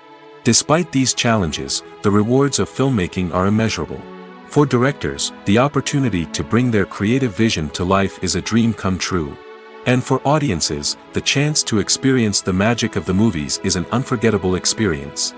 Despite these challenges, the rewards of filmmaking are immeasurable. For directors, the opportunity to bring their creative vision to life is a dream come true. And for audiences, the chance to experience the magic of the movies is an unforgettable experience.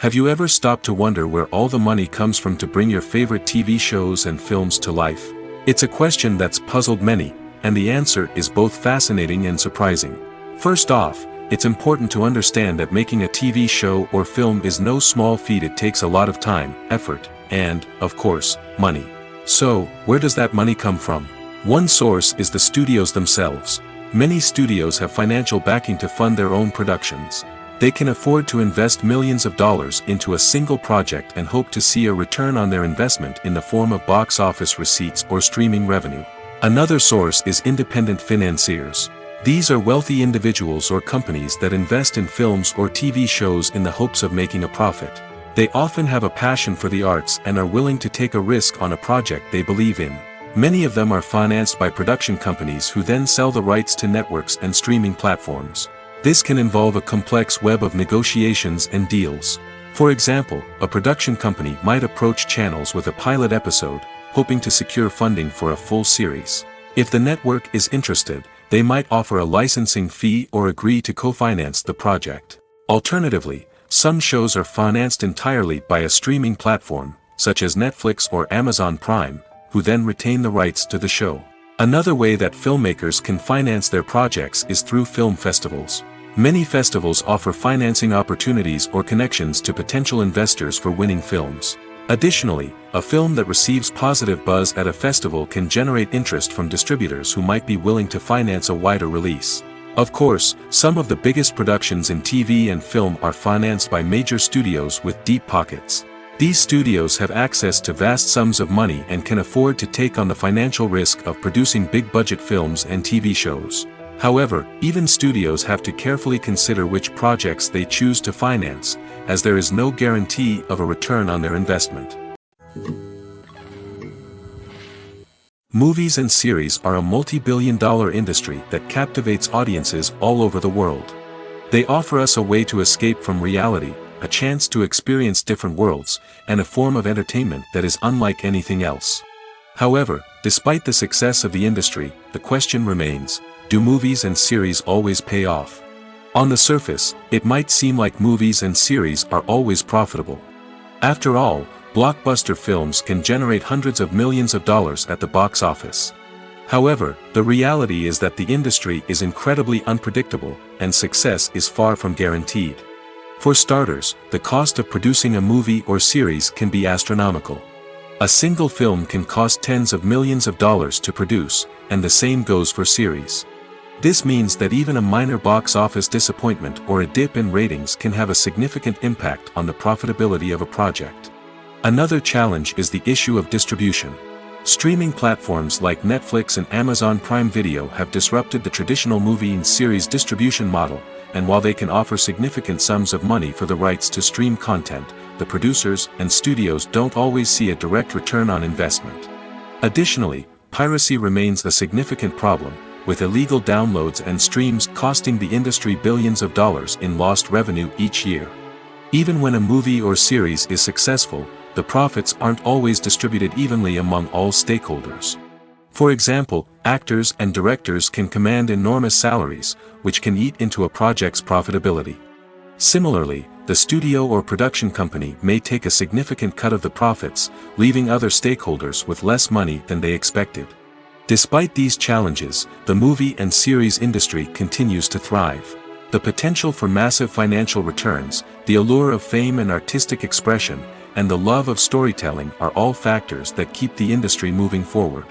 Have you ever stopped to wonder where all the money comes from to bring your favorite TV shows and films to life? It's a question that's puzzled many, and the answer is both fascinating and surprising. First off, it's important to understand that making a TV show or film is no small feat. It takes a lot of time, effort, and, of course, money. So, where does that money come from? One source is the studios themselves. Many studios have financial backing to fund their own productions. They can afford to invest millions of dollars into a single project and hope to see a return on their investment in the form of box office receipts or streaming revenue. Another source is independent financiers. These are wealthy individuals or companies that invest in films or TV shows in the hopes of making a profit. They often have a passion for the arts and are willing to take a risk on a project they believe in. Many of them are financed by production companies who then sell the rights to networks and streaming platforms. This can involve a complex web of negotiations and deals. For example, a production company might approach channels with a pilot episode, hoping to secure funding for a full series. If the network is interested, they might offer a licensing fee or agree to co-finance the project. Alternatively, some shows are financed entirely by a streaming platform, such as Netflix or Amazon Prime, who then retain the rights to the show. Another way that filmmakers can finance their projects is through film festivals. Many festivals offer financing opportunities or connections to potential investors for winning films. Additionally, a film that receives positive buzz at a festival can generate interest from distributors who might be willing to finance a wider release. Of course, some of the biggest productions in TV and film are financed by major studios with deep pockets. These studios have access to vast sums of money and can afford to take on the financial risk of producing big-budget films and TV shows. However, even studios have to carefully consider which projects they choose to finance, as there is no guarantee of a return on their investment. Movies and series are a multi-billion-dollar industry that captivates audiences all over the world. They offer us a way to escape from reality, a chance to experience different worlds, and a form of entertainment that is unlike anything else. However, despite the success of the industry, the question remains, do movies and series always pay off? On the surface, it might seem like movies and series are always profitable. After all, blockbuster films can generate hundreds of millions of dollars at the box office. However, the reality is that the industry is incredibly unpredictable, and success is far from guaranteed. For starters, the cost of producing a movie or series can be astronomical. A single film can cost tens of millions of dollars to produce, and the same goes for series. This means that even a minor box office disappointment or a dip in ratings can have a significant impact on the profitability of a project. Another challenge is the issue of distribution. Streaming platforms like Netflix and Amazon Prime Video have disrupted the traditional movie and series distribution model, and while they can offer significant sums of money for the rights to stream content, the producers and studios don't always see a direct return on investment. Additionally, piracy remains a significant problem, with illegal downloads and streams costing the industry billions of dollars in lost revenue each year. Even when a movie or series is successful, the profits aren't always distributed evenly among all stakeholders. For example, actors and directors can command enormous salaries, which can eat into a project's profitability. Similarly, the studio or production company may take a significant cut of the profits, leaving other stakeholders with less money than they expected. Despite these challenges, the movie and series industry continues to thrive. The potential for massive financial returns, the allure of fame and artistic expression, and the love of storytelling are all factors that keep the industry moving forward.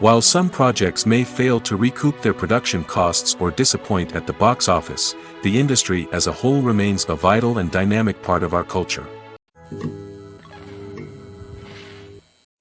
While some projects may fail to recoup their production costs or disappoint at the box office, the industry as a whole remains a vital and dynamic part of our culture.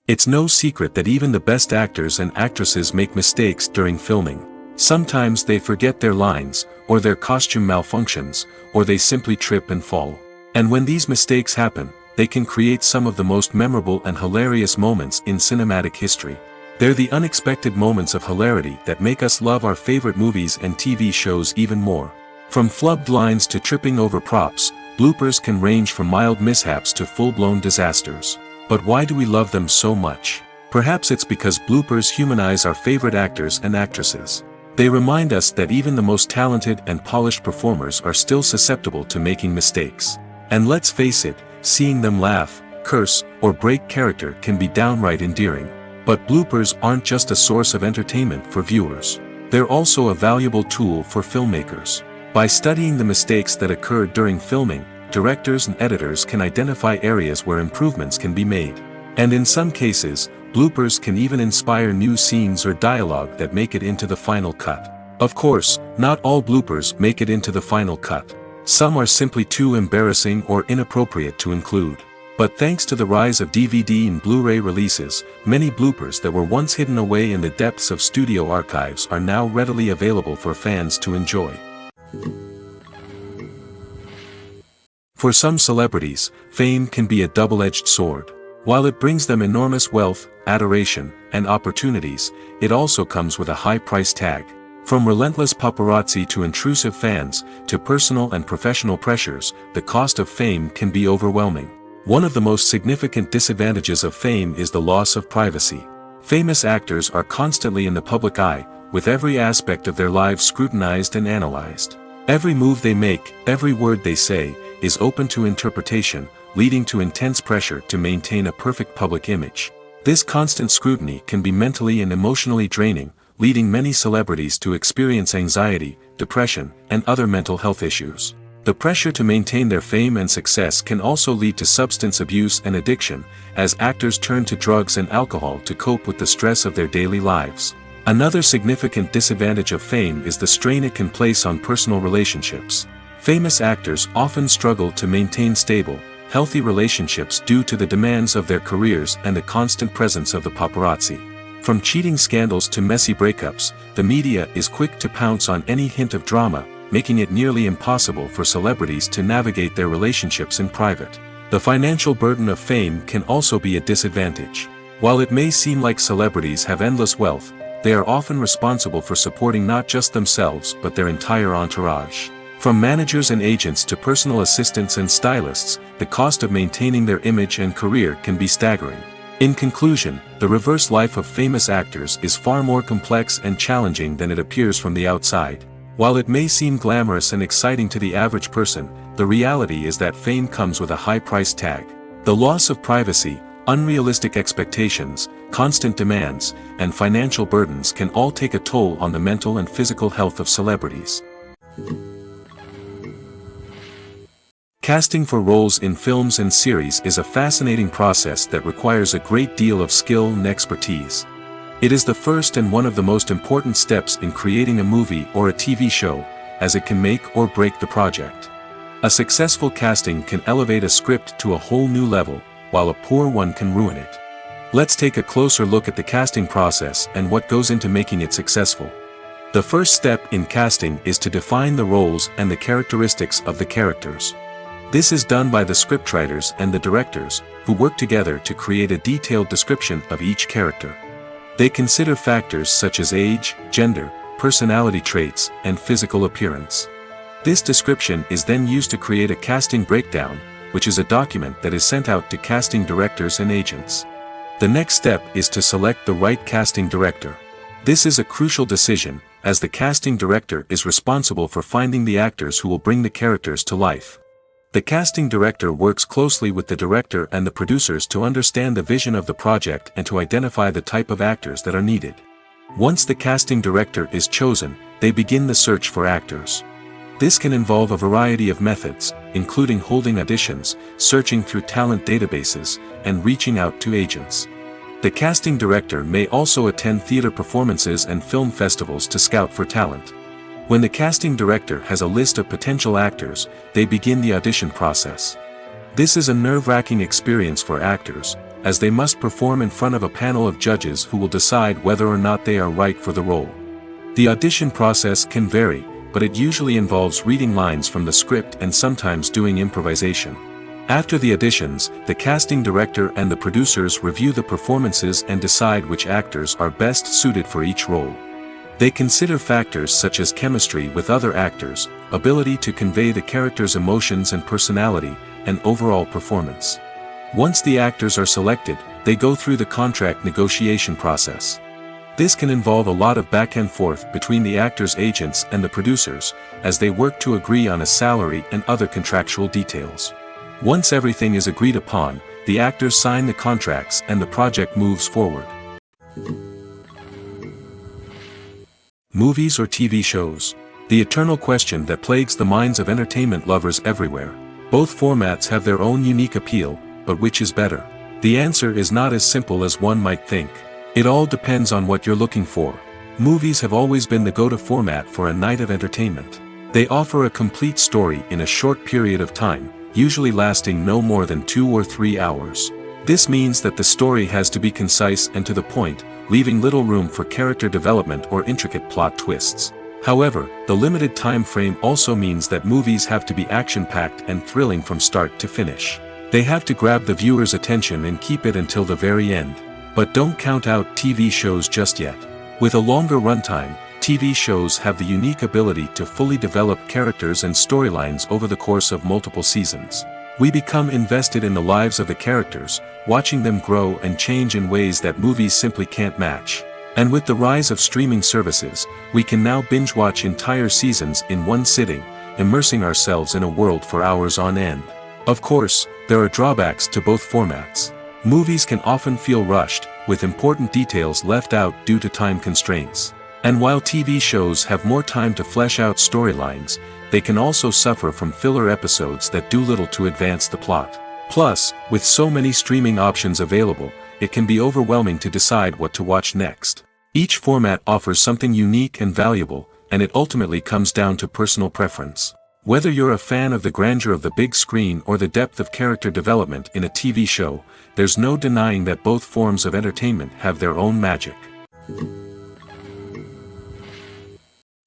It's no secret that even the best actors and actresses make mistakes during filming. Sometimes they forget their lines, or their costume malfunctions, or they simply trip and fall. And when these mistakes happen, they can create some of the most memorable and hilarious moments in cinematic history. They're the unexpected moments of hilarity that make us love our favorite movies and TV shows even more. From flubbed lines to tripping over props, bloopers can range from mild mishaps to full-blown disasters. But why do we love them so much? Perhaps it's because bloopers humanize our favorite actors and actresses. They remind us that even the most talented and polished performers are still susceptible to making mistakes. And let's face it, seeing them laugh, curse, or break character can be downright endearing. But bloopers aren't just a source of entertainment for viewers. They're also a valuable tool for filmmakers. By studying the mistakes that occurred during filming, directors and editors can identify areas where improvements can be made. And in some cases, bloopers can even inspire new scenes or dialogue that make it into the final cut. Of course, not all bloopers make it into the final cut. Some are simply too embarrassing or inappropriate to include. But thanks to the rise of DVD and Blu-ray releases, many bloopers that were once hidden away in the depths of studio archives are now readily available for fans to enjoy. For some celebrities, fame can be a double-edged sword. While it brings them enormous wealth, adoration, and opportunities, it also comes with a high price tag. From relentless paparazzi to intrusive fans, to personal and professional pressures, the cost of fame can be overwhelming. One of the most significant disadvantages of fame is the loss of privacy. Famous actors are constantly in the public eye, with every aspect of their lives scrutinized and analyzed. Every move they make, every word they say, is open to interpretation, leading to intense pressure to maintain a perfect public image. This constant scrutiny can be mentally and emotionally draining, leading many celebrities to experience anxiety, depression, and other mental health issues. The pressure to maintain their fame and success can also lead to substance abuse and addiction, as actors turn to drugs and alcohol to cope with the stress of their daily lives. Another significant disadvantage of fame is the strain it can place on personal relationships. Famous actors often struggle to maintain stable, healthy relationships due to the demands of their careers and the constant presence of the paparazzi. From cheating scandals to messy breakups, the media is quick to pounce on any hint of drama, making it nearly impossible for celebrities to navigate their relationships in private. The financial burden of fame can also be a disadvantage. While it may seem like celebrities have endless wealth, they are often responsible for supporting not just themselves but their entire entourage. From managers and agents to personal assistants and stylists, the cost of maintaining their image and career can be staggering. In conclusion, the reverse life of famous actors is far more complex and challenging than it appears from the outside. While it may seem glamorous and exciting to the average person, the reality is that fame comes with a high price tag. The loss of privacy, unrealistic expectations, constant demands, and financial burdens can all take a toll on the mental and physical health of celebrities. Casting for roles in films and series is a fascinating process that requires a great deal of skill and expertise. It is the first and one of the most important steps in creating a movie or a TV show, as it can make or break the project. A successful casting can elevate a script to a whole new level, while a poor one can ruin it. Let's take a closer look at the casting process and what goes into making it successful. The first step in casting is to define the roles and the characteristics of the characters. This is done by the scriptwriters and the directors, who work together to create a detailed description of each character. They consider factors such as age, gender, personality traits, and physical appearance. This description is then used to create a casting breakdown, which is a document that is sent out to casting directors and agents. The next step is to select the right casting director. This is a crucial decision, as the casting director is responsible for finding the actors who will bring the characters to life. The casting director works closely with the director and the producers to understand the vision of the project and to identify the type of actors that are needed. Once the casting director is chosen, they begin the search for actors. This can involve a variety of methods, including holding auditions, searching through talent databases, and reaching out to agents. The casting director may also attend theater performances and film festivals to scout for talent. When the casting director has a list of potential actors, they begin the audition process. This is a nerve-wracking experience for actors, as they must perform in front of a panel of judges who will decide whether or not they are right for the role. The audition process can vary, but it usually involves reading lines from the script and sometimes doing improvisation. After the auditions, the casting director and the producers review the performances and decide which actors are best suited for each role. They consider factors such as chemistry with other actors, ability to convey the character's emotions and personality, and overall performance. Once the actors are selected, they go through the contract negotiation process. This can involve a lot of back and forth between the actors' agents and the producers, as they work to agree on a salary and other contractual details. Once everything is agreed upon, the actors sign the contracts and the project moves forward. Movies or TV shows? The eternal question that plagues the minds of entertainment lovers everywhere. Both formats have their own unique appeal, but which is better? The answer is not as simple as one might think. It all depends on what you're looking for. Movies have always been the go-to format for a night of entertainment. They offer a complete story in a short period of time, usually lasting no more than 2 or 3 hours. This means that the story has to be concise and to the point, leaving little room for character development or intricate plot twists. However, the limited time frame also means that movies have to be action-packed and thrilling from start to finish. They have to grab the viewer's attention and keep it until the very end. But don't count out TV shows just yet. With a longer runtime, TV shows have the unique ability to fully develop characters and storylines over the course of multiple seasons. We become invested in the lives of the characters, watching them grow and change in ways that movies simply can't match. And with the rise of streaming services, we can now binge-watch entire seasons in one sitting, immersing ourselves in a world for hours on end. Of course, there are drawbacks to both formats. Movies can often feel rushed, with important details left out due to time constraints. And while TV shows have more time to flesh out storylines, they can also suffer from filler episodes that do little to advance the plot. Plus, with so many streaming options available, it can be overwhelming to decide what to watch next. Each format offers something unique and valuable, and it ultimately comes down to personal preference. Whether you're a fan of the grandeur of the big screen or the depth of character development in a TV show, there's no denying that both forms of entertainment have their own magic.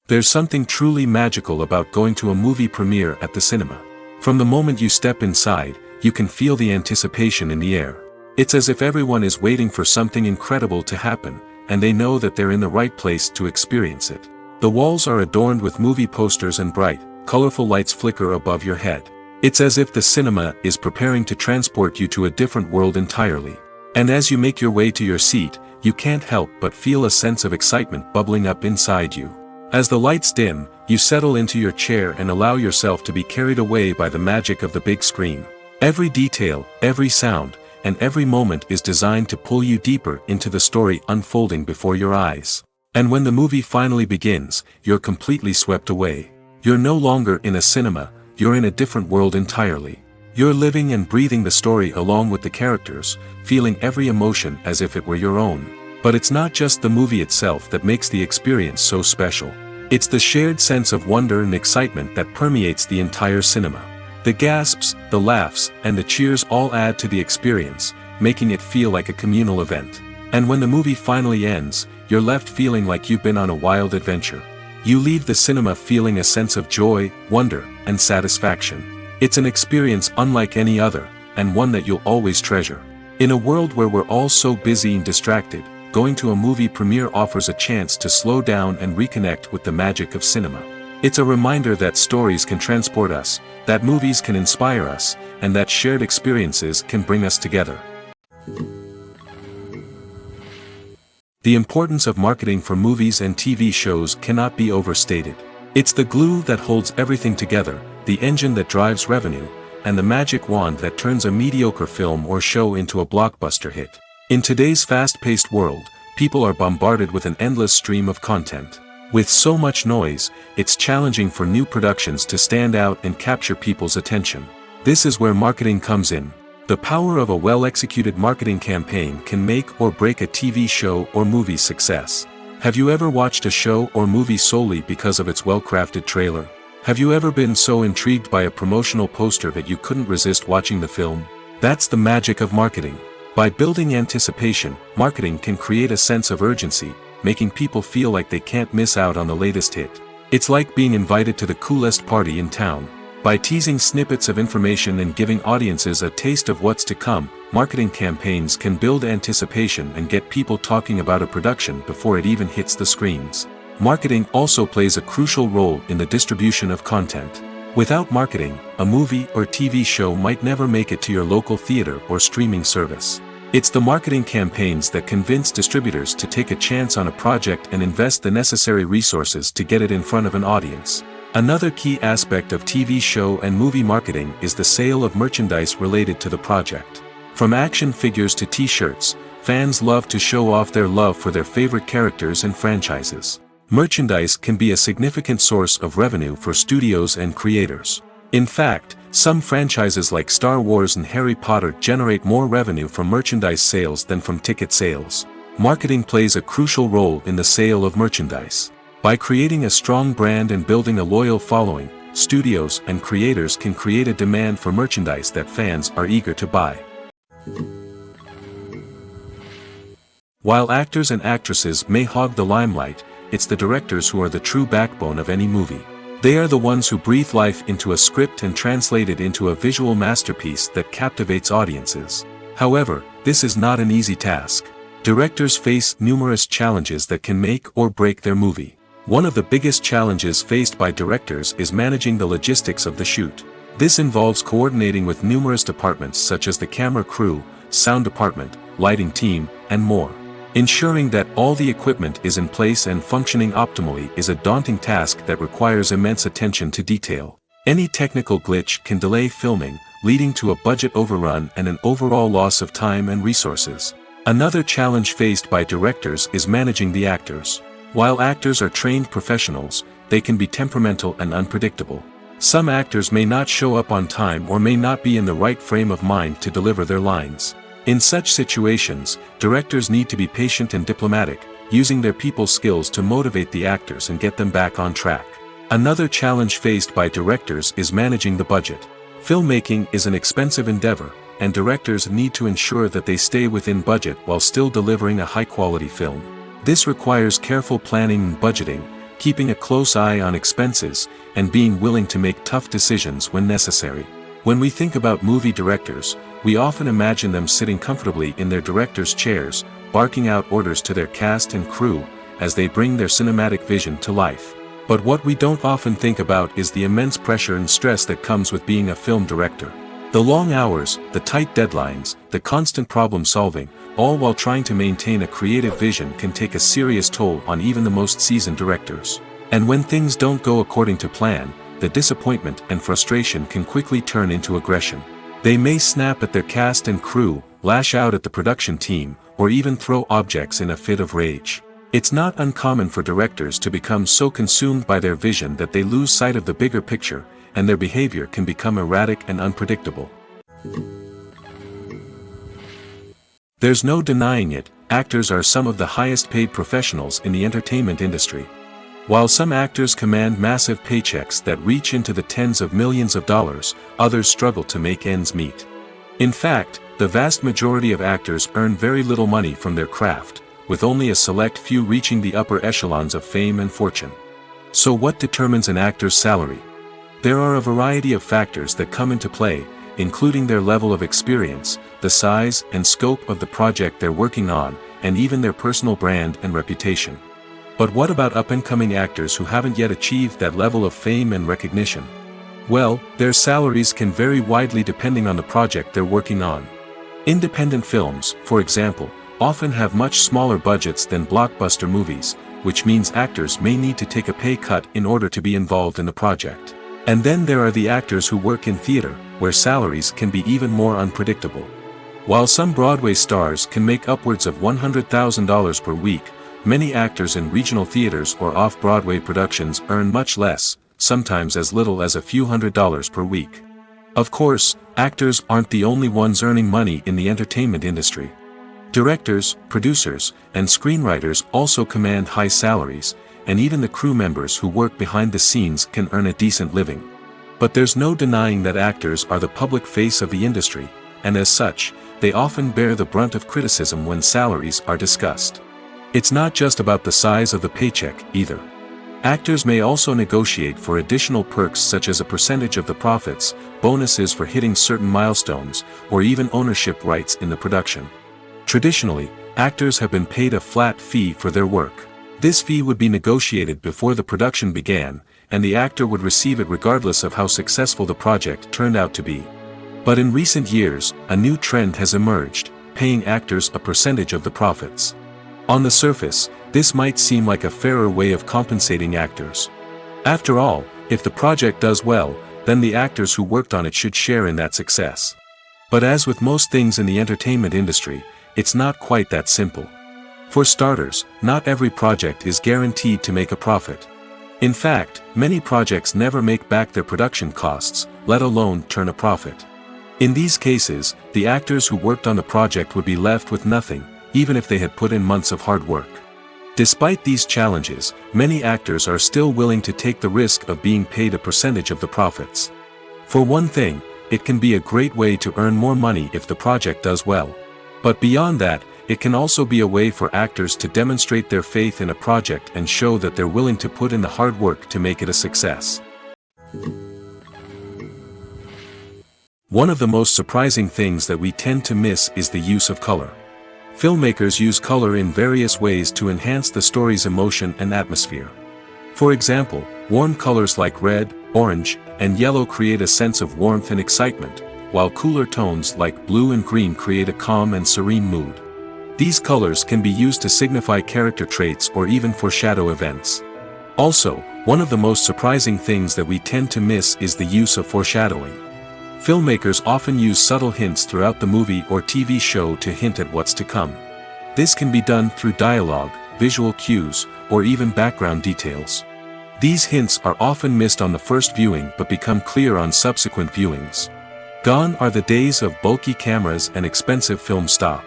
There's something truly magical about going to a movie premiere at the cinema. From the moment you step inside, you can feel the anticipation in the air. It's as if everyone is waiting for something incredible to happen, and they know that they're in the right place to experience it. The walls are adorned with movie posters and bright, colorful lights flicker above your head. It's as if the cinema is preparing to transport you to a different world entirely. And as you make your way to your seat, you can't help but feel a sense of excitement bubbling up inside you. As the lights dim, you settle into your chair and allow yourself to be carried away by the magic of the big screen. Every detail, every sound, and every moment is designed to pull you deeper into the story unfolding before your eyes. And when the movie finally begins, you're completely swept away. You're no longer in a cinema, you're in a different world entirely. You're living and breathing the story along with the characters, feeling every emotion as if it were your own. But it's not just the movie itself that makes the experience so special. It's the shared sense of wonder and excitement that permeates the entire cinema. The gasps, the laughs, and the cheers all add to the experience, making it feel like a communal event. And when the movie finally ends, you're left feeling like you've been on a wild adventure. You leave the cinema feeling a sense of joy, wonder, and satisfaction. It's an experience unlike any other, and one that you'll always treasure. In a world where we're all so busy and distracted, going to a movie premiere offers a chance to slow down and reconnect with the magic of cinema. It's a reminder that stories can transport us, that movies can inspire us, and that shared experiences can bring us together. The importance of marketing for movies and TV shows cannot be overstated. It's the glue that holds everything together, the engine that drives revenue, and the magic wand that turns a mediocre film or show into a blockbuster hit. In today's fast-paced world, people are bombarded with an endless stream of content. With so much noise, it's challenging for new productions to stand out and capture people's attention. This is where marketing comes in. The power of a well-executed marketing campaign can make or break a TV show or movie's success. Have you ever watched a show or movie solely because of its well-crafted trailer? Have you ever been so intrigued by a promotional poster that you couldn't resist watching the film? That's the magic of marketing. By building anticipation, marketing can create a sense of urgency, making people feel like they can't miss out on the latest hit. It's like being invited to the coolest party in town. By teasing snippets of information and giving audiences a taste of what's to come, marketing campaigns can build anticipation and get people talking about a production before it even hits the screens. Marketing also plays a crucial role in the distribution of content. Without marketing, a movie or TV show might never make it to your local theater or streaming service. It's the marketing campaigns that convince distributors to take a chance on a project and invest the necessary resources to get it in front of an audience. Another key aspect of TV show and movie marketing is the sale of merchandise related to the project. From action figures to t-shirts, fans love to show off their love for their favorite characters and franchises. Merchandise can be a significant source of revenue for studios and creators. In fact, some franchises like Star Wars and Harry Potter generate more revenue from merchandise sales than from ticket sales. Marketing plays a crucial role in the sale of merchandise. By creating a strong brand and building a loyal following, studios and creators can create a demand for merchandise that fans are eager to buy. While actors and actresses may hog the limelight, it's the directors who are the true backbone of any movie. They are the ones who breathe life into a script and translate it into a visual masterpiece that captivates audiences. However, this is not an easy task. Directors face numerous challenges that can make or break their movie. One of the biggest challenges faced by directors is managing the logistics of the shoot. This involves coordinating with numerous departments such as the camera crew, sound department, lighting team, and more. Ensuring that all the equipment is in place and functioning optimally is a daunting task that requires immense attention to detail. Any technical glitch can delay filming, leading to a budget overrun and an overall loss of time and resources. Another challenge faced by directors is managing the actors. While actors are trained professionals, they can be temperamental and unpredictable. Some actors may not show up on time or may not be in the right frame of mind to deliver their lines. In such situations, directors need to be patient and diplomatic, using their people skills to motivate the actors and get them back on track. Another challenge faced by directors is managing the budget. Filmmaking is an expensive endeavor, and directors need to ensure that they stay within budget while still delivering a high-quality film. This requires careful planning and budgeting, keeping a close eye on expenses, and being willing to make tough decisions when necessary. When we think about movie directors, we often imagine them sitting comfortably in their director's chairs, barking out orders to their cast and crew, as they bring their cinematic vision to life. But what we don't often think about is the immense pressure and stress that comes with being a film director. The long hours, the tight deadlines, the constant problem solving, all while trying to maintain a creative vision can take a serious toll on even the most seasoned directors. And when things don't go according to plan, the disappointment and frustration can quickly turn into aggression. They may snap at their cast and crew, lash out at the production team, or even throw objects in a fit of rage. It's not uncommon for directors to become so consumed by their vision that they lose sight of the bigger picture, and their behavior can become erratic and unpredictable. There's no denying it, actors are some of the highest paid professionals in the entertainment industry. While some actors command massive paychecks that reach into the tens of millions of dollars, others struggle to make ends meet. In fact, the vast majority of actors earn very little money from their craft, with only a select few reaching the upper echelons of fame and fortune. So what determines an actor's salary? There are a variety of factors that come into play, including their level of experience, the size and scope of the project they're working on, and even their personal brand and reputation. But what about up-and-coming actors who haven't yet achieved that level of fame and recognition? Well, their salaries can vary widely depending on the project they're working on. Independent films, for example, often have much smaller budgets than blockbuster movies, which means actors may need to take a pay cut in order to be involved in the project. And then there are the actors who work in theater, where salaries can be even more unpredictable. While some Broadway stars can make upwards of $100,000 per week, many actors in regional theaters or off-Broadway productions earn much less, sometimes as little as a few $100s per week. Of course, actors aren't the only ones earning money in the entertainment industry. Directors, producers, and screenwriters also command high salaries, and even the crew members who work behind the scenes can earn a decent living. But there's no denying that actors are the public face of the industry, and as such, they often bear the brunt of criticism when salaries are discussed. It's not just about the size of the paycheck, either. Actors may also negotiate for additional perks such as a percentage of the profits, bonuses for hitting certain milestones, or even ownership rights in the production. Traditionally, actors have been paid a flat fee for their work. This fee would be negotiated before the production began, and the actor would receive it regardless of how successful the project turned out to be. But in recent years, a new trend has emerged, paying actors a percentage of the profits. On the surface, this might seem like a fairer way of compensating actors. After all, if the project does well, then the actors who worked on it should share in that success. But as with most things in the entertainment industry, it's not quite that simple. For starters, not every project is guaranteed to make a profit. In fact, many projects never make back their production costs, let alone turn a profit. In these cases, the actors who worked on the project would be left with nothing, even if they had put in months of hard work. Despite these challenges, many actors are still willing to take the risk of being paid a percentage of the profits. For one thing, it can be a great way to earn more money if the project does well. But beyond that, it can also be a way for actors to demonstrate their faith in a project and show that they're willing to put in the hard work to make it a success. One of the most surprising things that we tend to miss is the use of color. Filmmakers use color in various ways to enhance the story's emotion and atmosphere. For example, warm colors like red, orange, and yellow create a sense of warmth and excitement, while cooler tones like blue and green create a calm and serene mood. These colors can be used to signify character traits or even foreshadow events. Also, one of the most surprising things that we tend to miss is the use of foreshadowing. Filmmakers often use subtle hints throughout the movie or TV show to hint at what's to come. This can be done through dialogue, visual cues, or even background details. These hints are often missed on the first viewing but become clear on subsequent viewings. Gone are the days of bulky cameras and expensive film stock.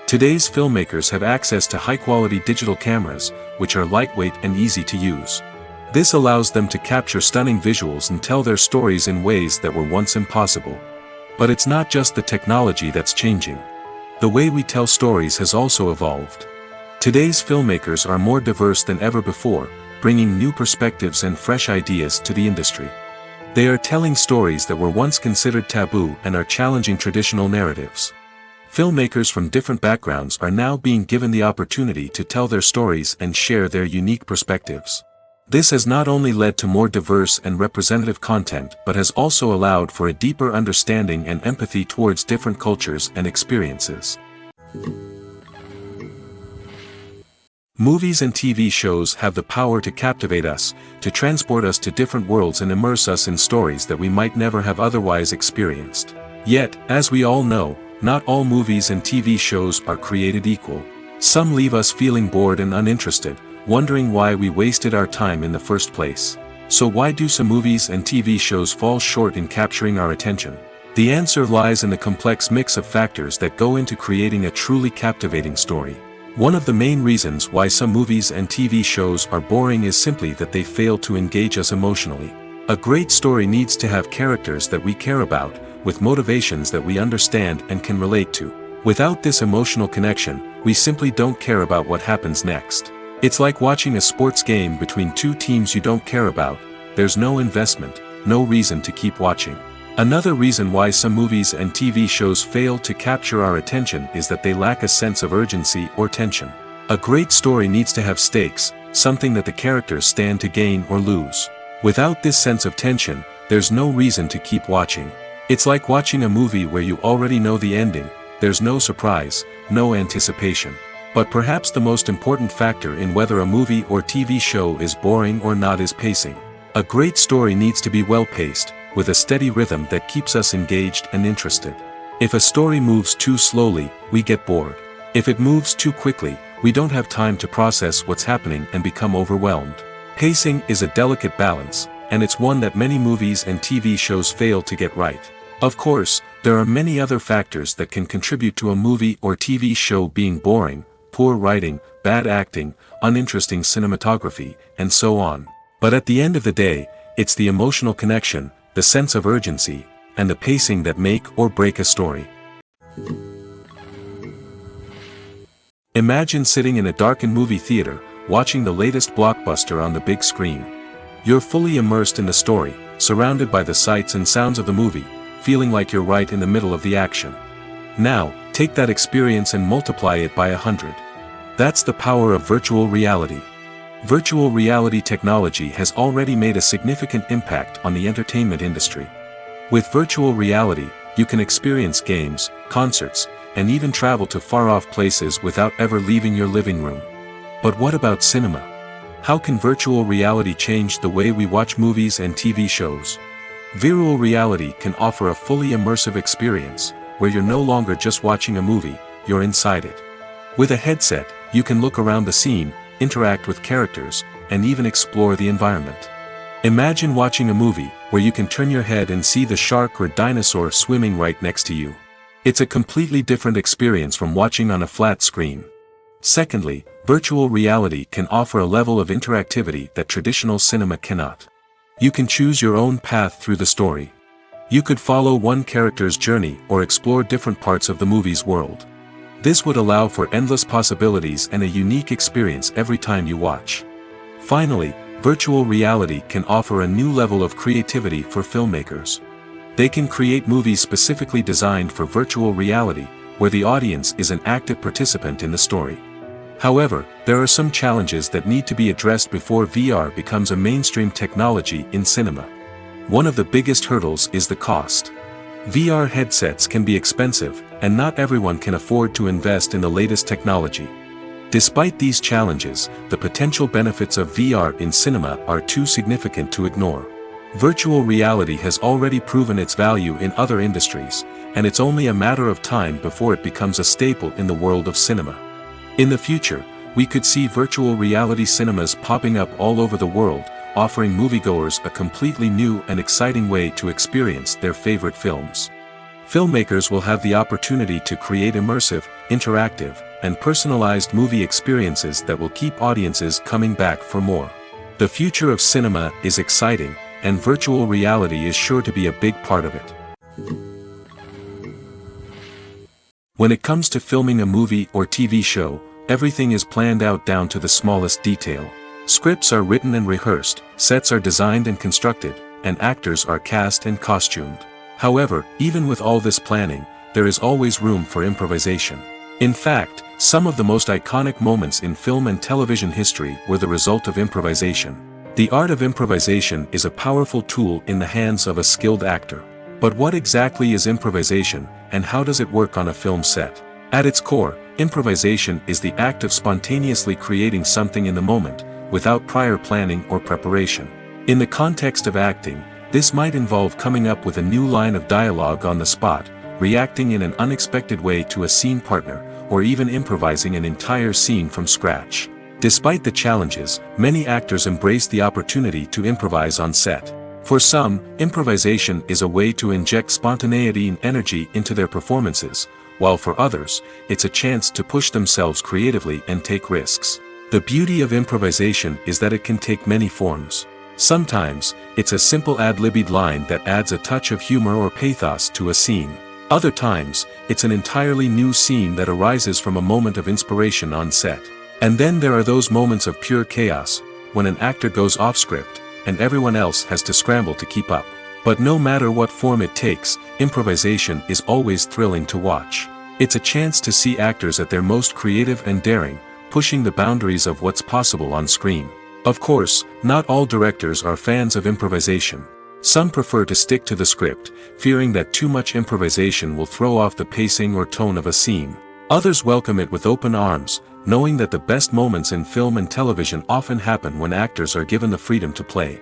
Today's filmmakers have access to high-quality digital cameras, which are lightweight and easy to use. This allows them to capture stunning visuals and tell their stories in ways that were once impossible. But it's not just the technology that's changing. The way we tell stories has also evolved. Today's filmmakers are more diverse than ever before, bringing new perspectives and fresh ideas to the industry. They are telling stories that were once considered taboo and are challenging traditional narratives. Filmmakers from different backgrounds are now being given the opportunity to tell their stories and share their unique perspectives. This has not only led to more diverse and representative content but has also allowed for a deeper understanding and empathy towards different cultures and experiences. Movies and TV shows have the power to captivate us, to transport us to different worlds and immerse us in stories that we might never have otherwise experienced. Yet, as we all know, not all movies and TV shows are created equal. Some leave us feeling bored and uninterested, wondering why we wasted our time in the first place. So why do some movies and TV shows fall short in capturing our attention? The answer lies in the complex mix of factors that go into creating a truly captivating story. One of the main reasons why some movies and TV shows are boring is simply that they fail to engage us emotionally. A great story needs to have characters that we care about, with motivations that we understand and can relate to. Without this emotional connection, we simply don't care about what happens next. It's like watching a sports game between two teams you don't care about. There's no investment, no reason to keep watching. Another reason why some movies and TV shows fail to capture our attention is that they lack a sense of urgency or tension. A great story needs to have stakes, something that the characters stand to gain or lose. Without this sense of tension, there's no reason to keep watching. It's like watching a movie where you already know the ending. There's no surprise, no anticipation. But perhaps the most important factor in whether a movie or TV show is boring or not is pacing. A great story needs to be well-paced, with a steady rhythm that keeps us engaged and interested. If a story moves too slowly, we get bored. If it moves too quickly, we don't have time to process what's happening and become overwhelmed. Pacing is a delicate balance, and it's one that many movies and TV shows fail to get right. Of course, there are many other factors that can contribute to a movie or TV show being boring: poor writing, bad acting, uninteresting cinematography, and so on. But at the end of the day, it's the emotional connection, the sense of urgency, and the pacing that make or break a story. Imagine sitting in a darkened movie theater, watching the latest blockbuster on the big screen. You're fully immersed in the story, surrounded by the sights and sounds of the movie, feeling like you're right in the middle of the action. Now, take that experience and multiply it by 100. That's the power of virtual reality. Virtual reality technology has already made a significant impact on the entertainment industry. With virtual reality, you can experience games, concerts, and even travel to far-off places without ever leaving your living room. But what about cinema? How can virtual reality change the way we watch movies and TV shows? Virtual reality can offer a fully immersive experience, where you're no longer just watching a movie, you're inside it. With a headset, you can look around the scene, interact with characters, and even explore the environment. Imagine watching a movie, where you can turn your head and see the shark or dinosaur swimming right next to you. It's a completely different experience from watching on a flat screen. Secondly, virtual reality can offer a level of interactivity that traditional cinema cannot. You can choose your own path through the story. You could follow one character's journey or explore different parts of the movie's world. This would allow for endless possibilities and a unique experience every time you watch. Finally, virtual reality can offer a new level of creativity for filmmakers. They can create movies specifically designed for virtual reality, where the audience is an active participant in the story. However, there are some challenges that need to be addressed before VR becomes a mainstream technology in cinema. One of the biggest hurdles is the cost. VR headsets can be expensive, and not everyone can afford to invest in the latest technology. Despite these challenges, the potential benefits of VR in cinema are too significant to ignore. Virtual reality has already proven its value in other industries, and it's only a matter of time before it becomes a staple in the world of cinema. In the future, we could see virtual reality cinemas popping up all over the world, offering moviegoers a completely new and exciting way to experience their favorite films. Filmmakers will have the opportunity to create immersive, interactive, and personalized movie experiences that will keep audiences coming back for more. The future of cinema is exciting, and virtual reality is sure to be a big part of it. When it comes to filming a movie or TV show, everything is planned out down to the smallest detail. Scripts are written and rehearsed, sets are designed and constructed, and actors are cast and costumed. However, even with all this planning, there is always room for improvisation. In fact, some of the most iconic moments in film and television history were the result of improvisation. The art of improvisation is a powerful tool in the hands of a skilled actor. But what exactly is improvisation, and how does it work on a film set? At its core, improvisation is the act of spontaneously creating something in the moment, without prior planning or preparation. In the context of acting, this might involve coming up with a new line of dialogue on the spot, reacting in an unexpected way to a scene partner, or even improvising an entire scene from scratch. Despite the challenges, many actors embrace the opportunity to improvise on set. For some, improvisation is a way to inject spontaneity and energy into their performances, while for others, it's a chance to push themselves creatively and take risks. The beauty of improvisation is that it can take many forms. Sometimes, it's a simple ad-libbed line that adds a touch of humor or pathos to a scene. Other times, it's an entirely new scene that arises from a moment of inspiration on set. And then there are those moments of pure chaos, when an actor goes off script, and everyone else has to scramble to keep up. But no matter what form it takes, improvisation is always thrilling to watch. It's a chance to see actors at their most creative and daring, pushing the boundaries of what's possible on screen. Of course, not all directors are fans of improvisation. Some prefer to stick to the script, fearing that too much improvisation will throw off the pacing or tone of a scene. Others welcome it with open arms, knowing that the best moments in film and television often happen when actors are given the freedom to play.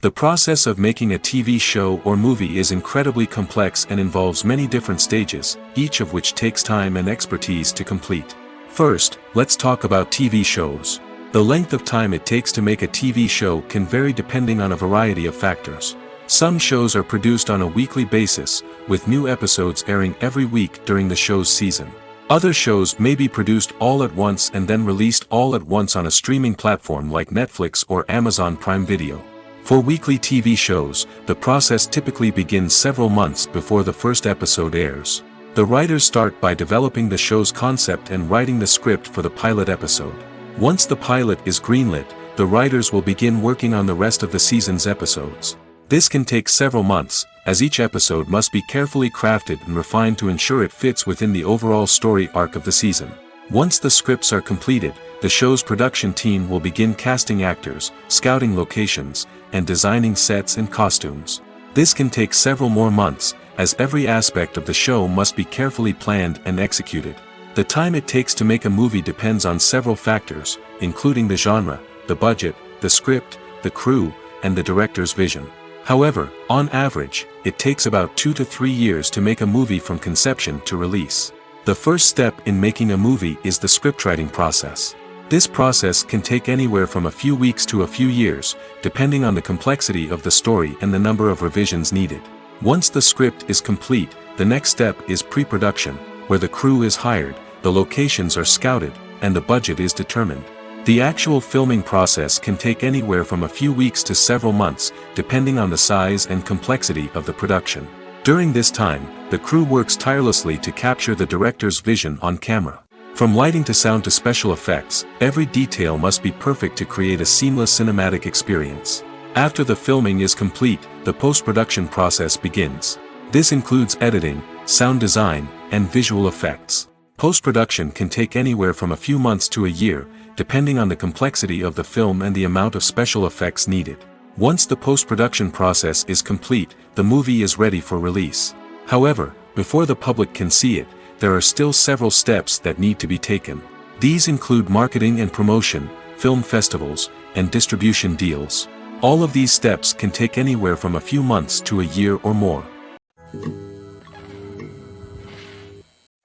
The process of making a TV show or movie is incredibly complex and involves many different stages, each of which takes time and expertise to complete. First, let's talk about TV shows. The length of time it takes to make a TV show can vary depending on a variety of factors. Some shows are produced on a weekly basis, with new episodes airing every week during the show's season. Other shows may be produced all at once and then released all at once on a streaming platform like Netflix or Amazon Prime Video. For weekly TV shows, the process typically begins several months before the first episode airs. The writers start by developing the show's concept and writing the script for the pilot episode. Once the pilot is greenlit, the writers will begin working on the rest of the season's episodes. This can take several months, as each episode must be carefully crafted and refined to ensure it fits within the overall story arc of the season. Once the scripts are completed, the show's production team will begin casting actors, scouting locations, and designing sets and costumes. This can take several more months, as every aspect of the show must be carefully planned and executed. The time it takes to make a movie depends on several factors, including the genre, the budget, the script, the crew, and the director's vision. However, on average, it takes about 2 to 3 years to make a movie from conception to release. The first step in making a movie is the scriptwriting process. This process can take anywhere from a few weeks to a few years, depending on the complexity of the story and the number of revisions needed. Once the script is complete, the next step is pre-production, where the crew is hired, the locations are scouted, and the budget is determined. The actual filming process can take anywhere from a few weeks to several months, depending on the size and complexity of the production. During this time, the crew works tirelessly to capture the director's vision on camera. From lighting to sound to special effects, every detail must be perfect to create a seamless cinematic experience. After the filming is complete, the post-production process begins. This includes editing, sound design, and visual effects. Post-production can take anywhere from a few months to a year, depending on the complexity of the film and the amount of special effects needed. Once the post-production process is complete, the movie is ready for release. However, before the public can see it, there are still several steps that need to be taken. These include marketing and promotion, film festivals, and distribution deals. All of these steps can take anywhere from a few months to a year or more.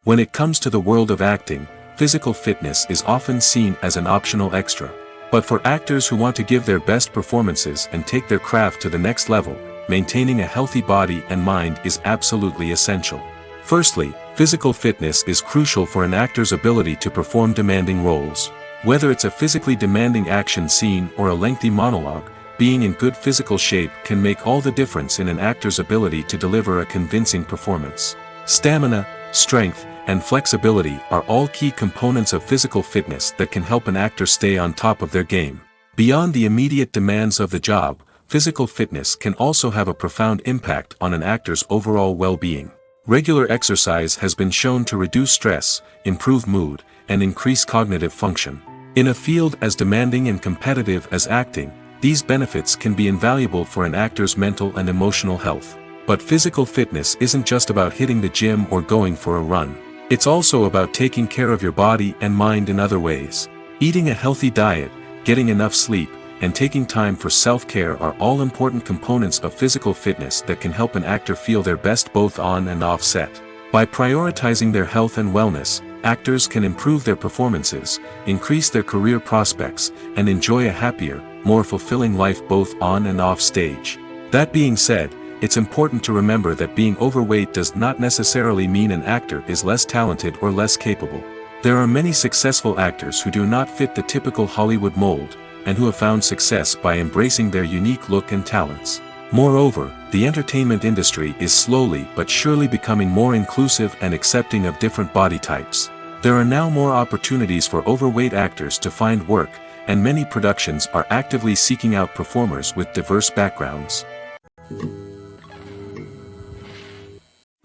When it comes to the world of acting, physical fitness is often seen as an optional extra. But for actors who want to give their best performances and take their craft to the next level, maintaining a healthy body and mind is absolutely essential. Firstly, physical fitness is crucial for an actor's ability to perform demanding roles. Whether it's a physically demanding action scene or a lengthy monologue, being in good physical shape can make all the difference in an actor's ability to deliver a convincing performance. Stamina, strength, and flexibility are all key components of physical fitness that can help an actor stay on top of their game. Beyond the immediate demands of the job, physical fitness can also have a profound impact on an actor's overall well-being. Regular exercise has been shown to reduce stress, improve mood, and increase cognitive function. In a field as demanding and competitive as acting, these benefits can be invaluable for an actor's mental and emotional health. But physical fitness isn't just about hitting the gym or going for a run. It's also about taking care of your body and mind in other ways. Eating a healthy diet, getting enough sleep, and taking time for self-care are all important components of physical fitness that can help an actor feel their best both on and off set. By prioritizing their health and wellness, actors can improve their performances, increase their career prospects, and enjoy a happier, more fulfilling life both on and off stage. That being said, it's important to remember that being overweight does not necessarily mean an actor is less talented or less capable. There are many successful actors who do not fit the typical Hollywood mold, and who have found success by embracing their unique look and talents. Moreover, the entertainment industry is slowly but surely becoming more inclusive and accepting of different body types. There are now more opportunities for overweight actors to find work, and many productions are actively seeking out performers with diverse backgrounds.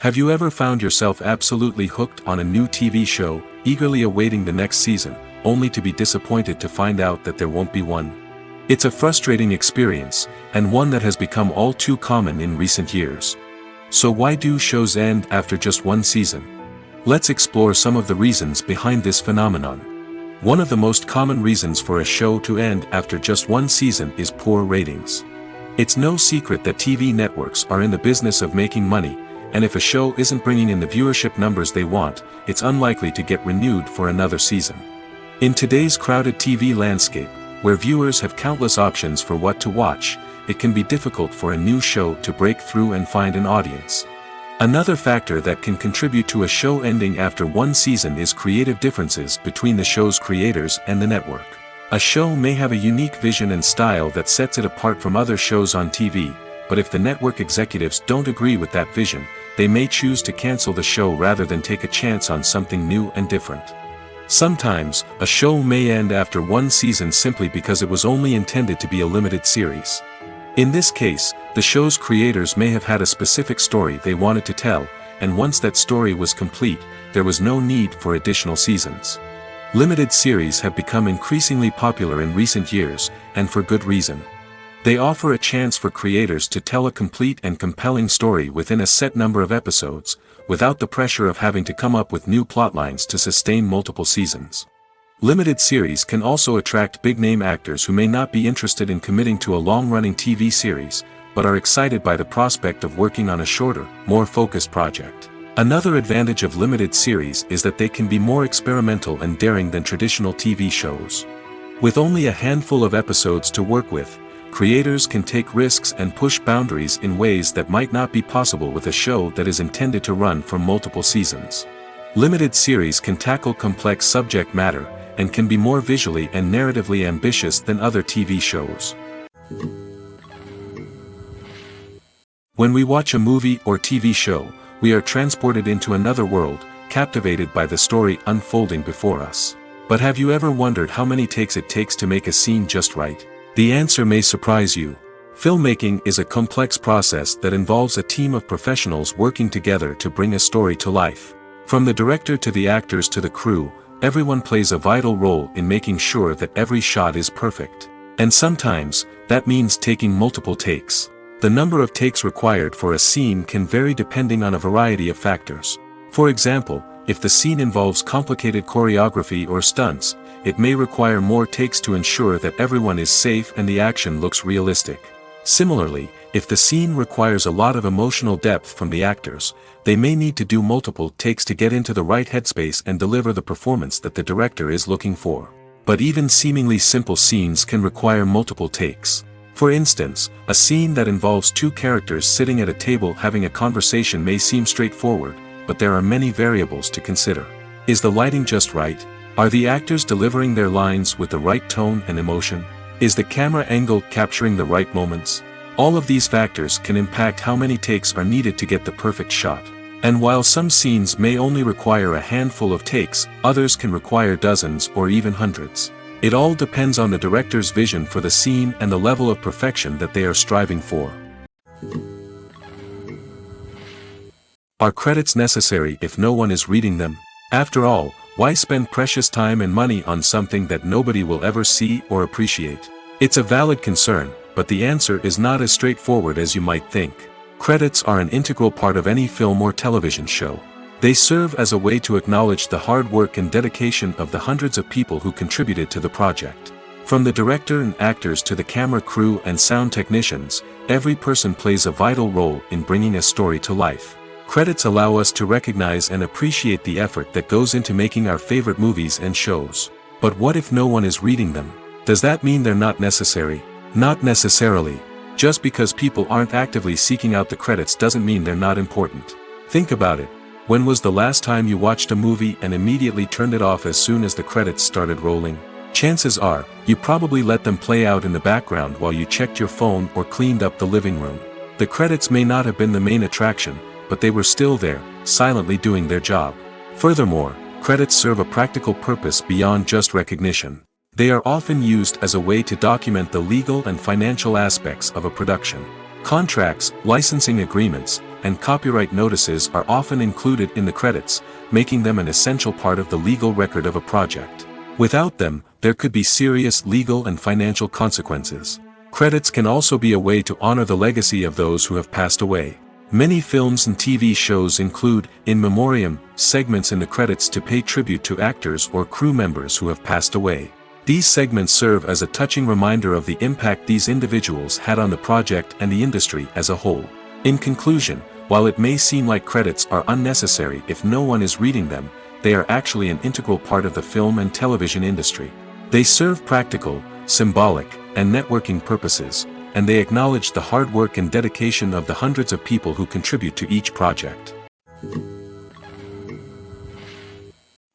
Have you ever found yourself absolutely hooked on a new TV show, eagerly awaiting the next season, only to be disappointed to find out that there won't be one? It's a frustrating experience, and one that has become all too common in recent years. So why do shows end after just one season? Let's explore some of the reasons behind this phenomenon. One of the most common reasons for a show to end after just one season is poor ratings. It's no secret that TV networks are in the business of making money, and if a show isn't bringing in the viewership numbers they want, it's unlikely to get renewed for another season. In today's crowded TV landscape, where viewers have countless options for what to watch, it can be difficult for a new show to break through and find an audience. Another factor that can contribute to a show ending after one season is creative differences between the show's creators and the network. A show may have a unique vision and style that sets it apart from other shows on TV, but if the network executives don't agree with that vision, they may choose to cancel the show rather than take a chance on something new and different. Sometimes, a show may end after one season simply because it was only intended to be a limited series. In this case, the show's creators may have had a specific story they wanted to tell, and once that story was complete, there was no need for additional seasons. Limited series have become increasingly popular in recent years, and for good reason. They offer a chance for creators to tell a complete and compelling story within a set number of episodes, without the pressure of having to come up with new plotlines to sustain multiple seasons. Limited series can also attract big-name actors who may not be interested in committing to a long-running TV series, but are excited by the prospect of working on a shorter, more focused project. Another advantage of limited series is that they can be more experimental and daring than traditional TV shows. With only a handful of episodes to work with, creators can take risks and push boundaries in ways that might not be possible with a show that is intended to run for multiple seasons. Limited series can tackle complex subject matter, and can be more visually and narratively ambitious than other TV shows. When we watch a movie or TV show, we are transported into another world, captivated by the story unfolding before us. But have you ever wondered how many takes it takes to make a scene just right? The answer may surprise you. Filmmaking is a complex process that involves a team of professionals working together to bring a story to life. From the director to the actors to the crew, everyone plays a vital role in making sure that every shot is perfect. And sometimes, that means taking multiple takes. The number of takes required for a scene can vary depending on a variety of factors. For example, if the scene involves complicated choreography or stunts, it may require more takes to ensure that everyone is safe and the action looks realistic. Similarly, if the scene requires a lot of emotional depth from the actors, they may need to do multiple takes to get into the right headspace and deliver the performance that the director is looking for. But even seemingly simple scenes can require multiple takes. For instance, a scene that involves two characters sitting at a table having a conversation may seem straightforward, but there are many variables to consider. Is the lighting just right? Are the actors delivering their lines with the right tone and emotion? Is the camera angle capturing the right moments? All of these factors can impact how many takes are needed to get the perfect shot. And while some scenes may only require a handful of takes, others can require dozens or even hundreds. It all depends on the director's vision for the scene and the level of perfection that they are striving for. Are credits necessary if no one is reading them? After all, why spend precious time and money on something that nobody will ever see or appreciate? It's a valid concern, but the answer is not as straightforward as you might think. Credits are an integral part of any film or television show. They serve as a way to acknowledge the hard work and dedication of the hundreds of people who contributed to the project. From the director and actors to the camera crew and sound technicians, every person plays a vital role in bringing a story to life. Credits allow us to recognize and appreciate the effort that goes into making our favorite movies and shows. But what if no one is reading them? Does that mean they're not necessary? Not necessarily. Just because people aren't actively seeking out the credits doesn't mean they're not important. Think about it. When was the last time you watched a movie and immediately turned it off as soon as the credits started rolling? Chances are, you probably let them play out in the background while you checked your phone or cleaned up the living room. The credits may not have been the main attraction, but they were still there, silently doing their job. Furthermore, credits serve a practical purpose beyond just recognition. They are often used as a way to document the legal and financial aspects of a production. Contracts, licensing agreements, and copyright notices are often included in the credits, making them an essential part of the legal record of a project. Without them, there could be serious legal and financial consequences. Credits can also be a way to honor the legacy of those who have passed away. Many films and TV shows include, in memoriam, segments in the credits to pay tribute to actors or crew members who have passed away. These segments serve as a touching reminder of the impact these individuals had on the project and the industry as a whole. In conclusion, while it may seem like credits are unnecessary if no one is reading them, they are actually an integral part of the film and television industry. They serve practical, symbolic, and networking purposes, and they acknowledge the hard work and dedication of the hundreds of people who contribute to each project.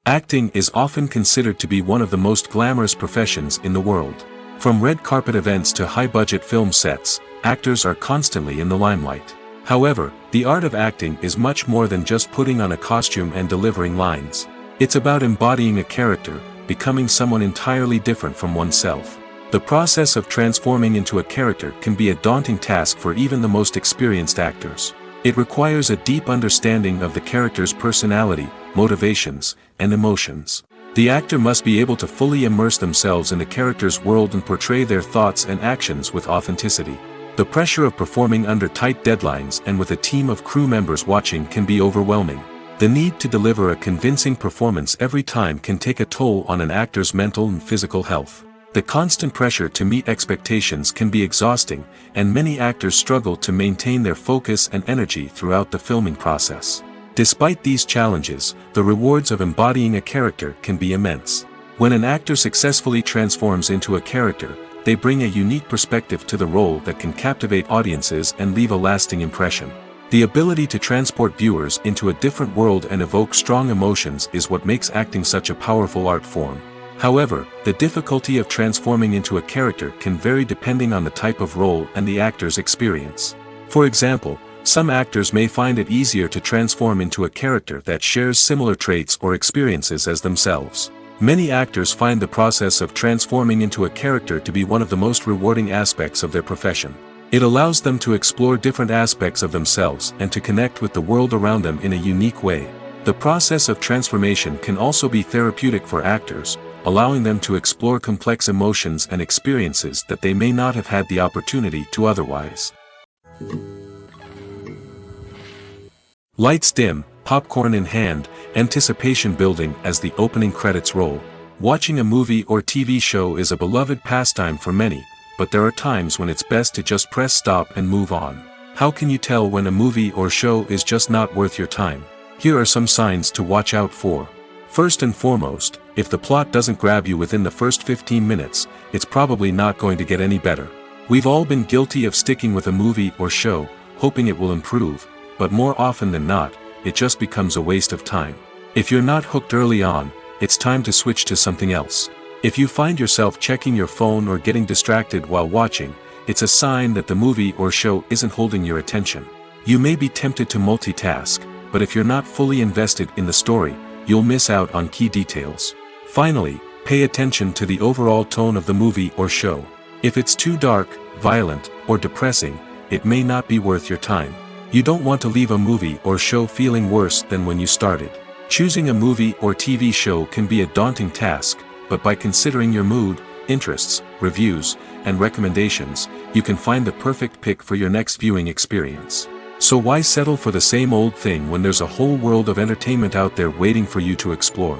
Acting is often considered to be one of the most glamorous professions in the world. From red carpet events to high-budget film sets, actors are constantly in the limelight. However, the art of acting is much more than just putting on a costume and delivering lines. It's about embodying a character, becoming someone entirely different from oneself. The process of transforming into a character can be a daunting task for even the most experienced actors. It requires a deep understanding of the character's personality, motivations, and emotions. The actor must be able to fully immerse themselves in the character's world and portray their thoughts and actions with authenticity. The pressure of performing under tight deadlines and with a team of crew members watching can be overwhelming. The need to deliver a convincing performance every time can take a toll on an actor's mental and physical health. The constant pressure to meet expectations can be exhausting, and many actors struggle to maintain their focus and energy throughout the filming process. Despite these challenges, the rewards of embodying a character can be immense. When an actor successfully transforms into a character, they bring a unique perspective to the role that can captivate audiences and leave a lasting impression. The ability to transport viewers into a different world and evoke strong emotions is what makes acting such a powerful art form. However, the difficulty of transforming into a character can vary depending on the type of role and the actor's experience. For example, some actors may find it easier to transform into a character that shares similar traits or experiences as themselves. Many actors find the process of transforming into a character to be one of the most rewarding aspects of their profession. It allows them to explore different aspects of themselves and to connect with the world around them in a unique way. The process of transformation can also be therapeutic for actors, allowing them to explore complex emotions and experiences that they may not have had the opportunity to otherwise. Lights dim, popcorn in hand, anticipation building as the opening credits roll. Watching a movie or TV show is a beloved pastime for many, but there are times when it's best to just press stop and move on. How can you tell when a movie or show is just not worth your time? Here are some signs to watch out for. First and foremost, if the plot doesn't grab you within the first 15 minutes, it's probably not going to get any better. We've all been guilty of sticking with a movie or show, hoping it will improve, but more often than not, it just becomes a waste of time. If you're not hooked early on, it's time to switch to something else. If you find yourself checking your phone or getting distracted while watching, it's a sign that the movie or show isn't holding your attention. You may be tempted to multitask, but if you're not fully invested in the story, you'll miss out on key details. Finally, pay attention to the overall tone of the movie or show. If it's too dark, violent, or depressing, it may not be worth your time. You don't want to leave a movie or show feeling worse than when you started. Choosing a movie or TV show can be a daunting task, but by considering your mood, interests, reviews, and recommendations, you can find the perfect pick for your next viewing experience. So why settle for the same old thing when there's a whole world of entertainment out there waiting for you to explore?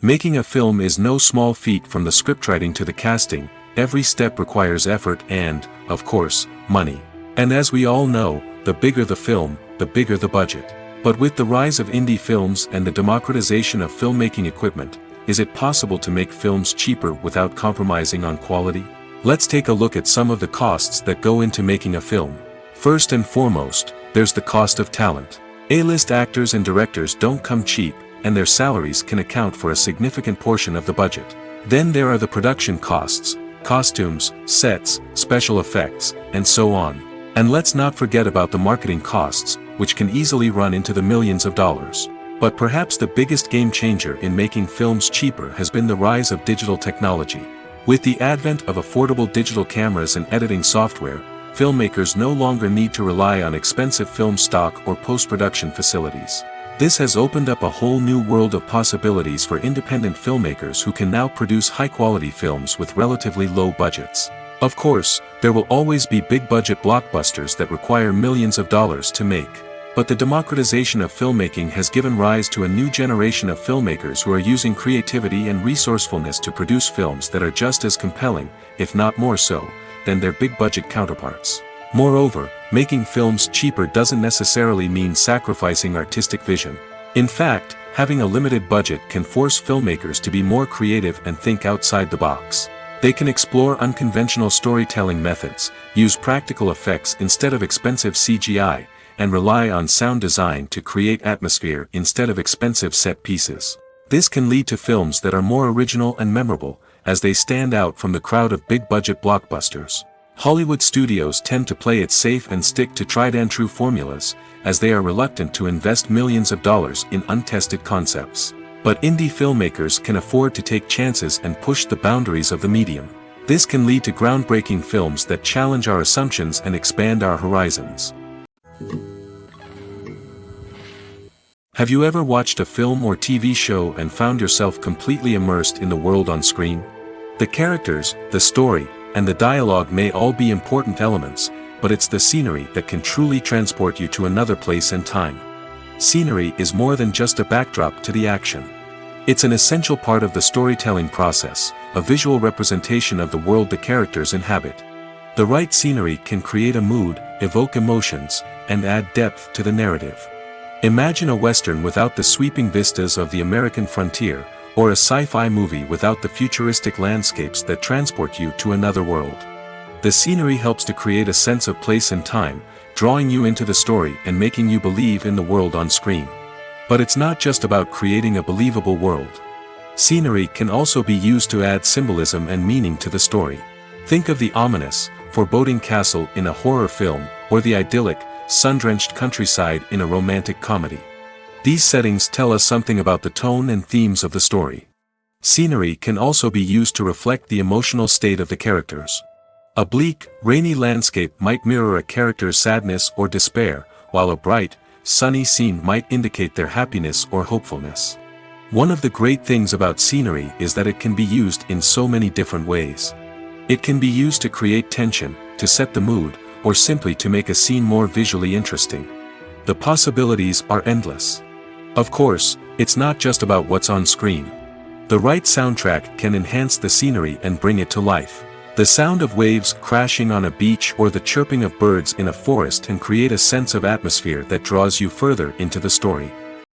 Making a film is no small feat. From the scriptwriting to the casting, every step requires effort and, of course, money. And as we all know, the bigger the film, the bigger the budget. But with the rise of indie films and the democratization of filmmaking equipment, is it possible to make films cheaper without compromising on quality? Let's take a look at some of the costs that go into making a film. First and foremost, there's the cost of talent. A-list actors and directors don't come cheap, and their salaries can account for a significant portion of the budget. Then there are the production costs, costumes, sets, special effects, and so on. And let's not forget about the marketing costs, which can easily run into the millions of dollars. But perhaps the biggest game changer in making films cheaper has been the rise of digital technology. With the advent of affordable digital cameras and editing software, filmmakers no longer need to rely on expensive film stock or post-production facilities. This has opened up a whole new world of possibilities for independent filmmakers who can now produce high-quality films with relatively low budgets. Of course, there will always be big-budget blockbusters that require millions of dollars to make. But the democratization of filmmaking has given rise to a new generation of filmmakers who are using creativity and resourcefulness to produce films that are just as compelling, if not more so, than their big-budget counterparts. Moreover, making films cheaper doesn't necessarily mean sacrificing artistic vision. In fact, having a limited budget can force filmmakers to be more creative and think outside the box. They can explore unconventional storytelling methods, use practical effects instead of expensive CGI, and rely on sound design to create atmosphere instead of expensive set pieces. This can lead to films that are more original and memorable, as they stand out from the crowd of big-budget blockbusters. Hollywood studios tend to play it safe and stick to tried-and-true formulas, as they are reluctant to invest millions of dollars in untested concepts. But indie filmmakers can afford to take chances and push the boundaries of the medium. This can lead to groundbreaking films that challenge our assumptions and expand our horizons. Have you ever watched a film or TV show and found yourself completely immersed in the world on screen? The characters, the story, and the dialogue may all be important elements, but it's the scenery that can truly transport you to another place and time. Scenery is more than just a backdrop to the action. It's an essential part of the storytelling process, a visual representation of the world the characters inhabit. The right scenery can create a mood, evoke emotions, and add depth to the narrative. Imagine a Western without the sweeping vistas of the American frontier, or a sci-fi movie without the futuristic landscapes that transport you to another world. The scenery helps to create a sense of place and time, drawing you into the story and making you believe in the world on screen. But it's not just about creating a believable world. Scenery can also be used to add symbolism and meaning to the story. Think of the ominous, foreboding castle in a horror film, or the idyllic, sun-drenched countryside in a romantic comedy. These settings tell us something about the tone and themes of the story. Scenery can also be used to reflect the emotional state of the characters. A bleak, rainy landscape might mirror a character's sadness or despair, while a bright, sunny scene might indicate their happiness or hopefulness. One of the great things about scenery is that it can be used in so many different ways. It can be used to create tension, to set the mood, or simply to make a scene more visually interesting. The possibilities are endless. Of course, it's not just about what's on screen. The right soundtrack can enhance the scenery and bring it to life. The sound of waves crashing on a beach or the chirping of birds in a forest can create a sense of atmosphere that draws you further into the story.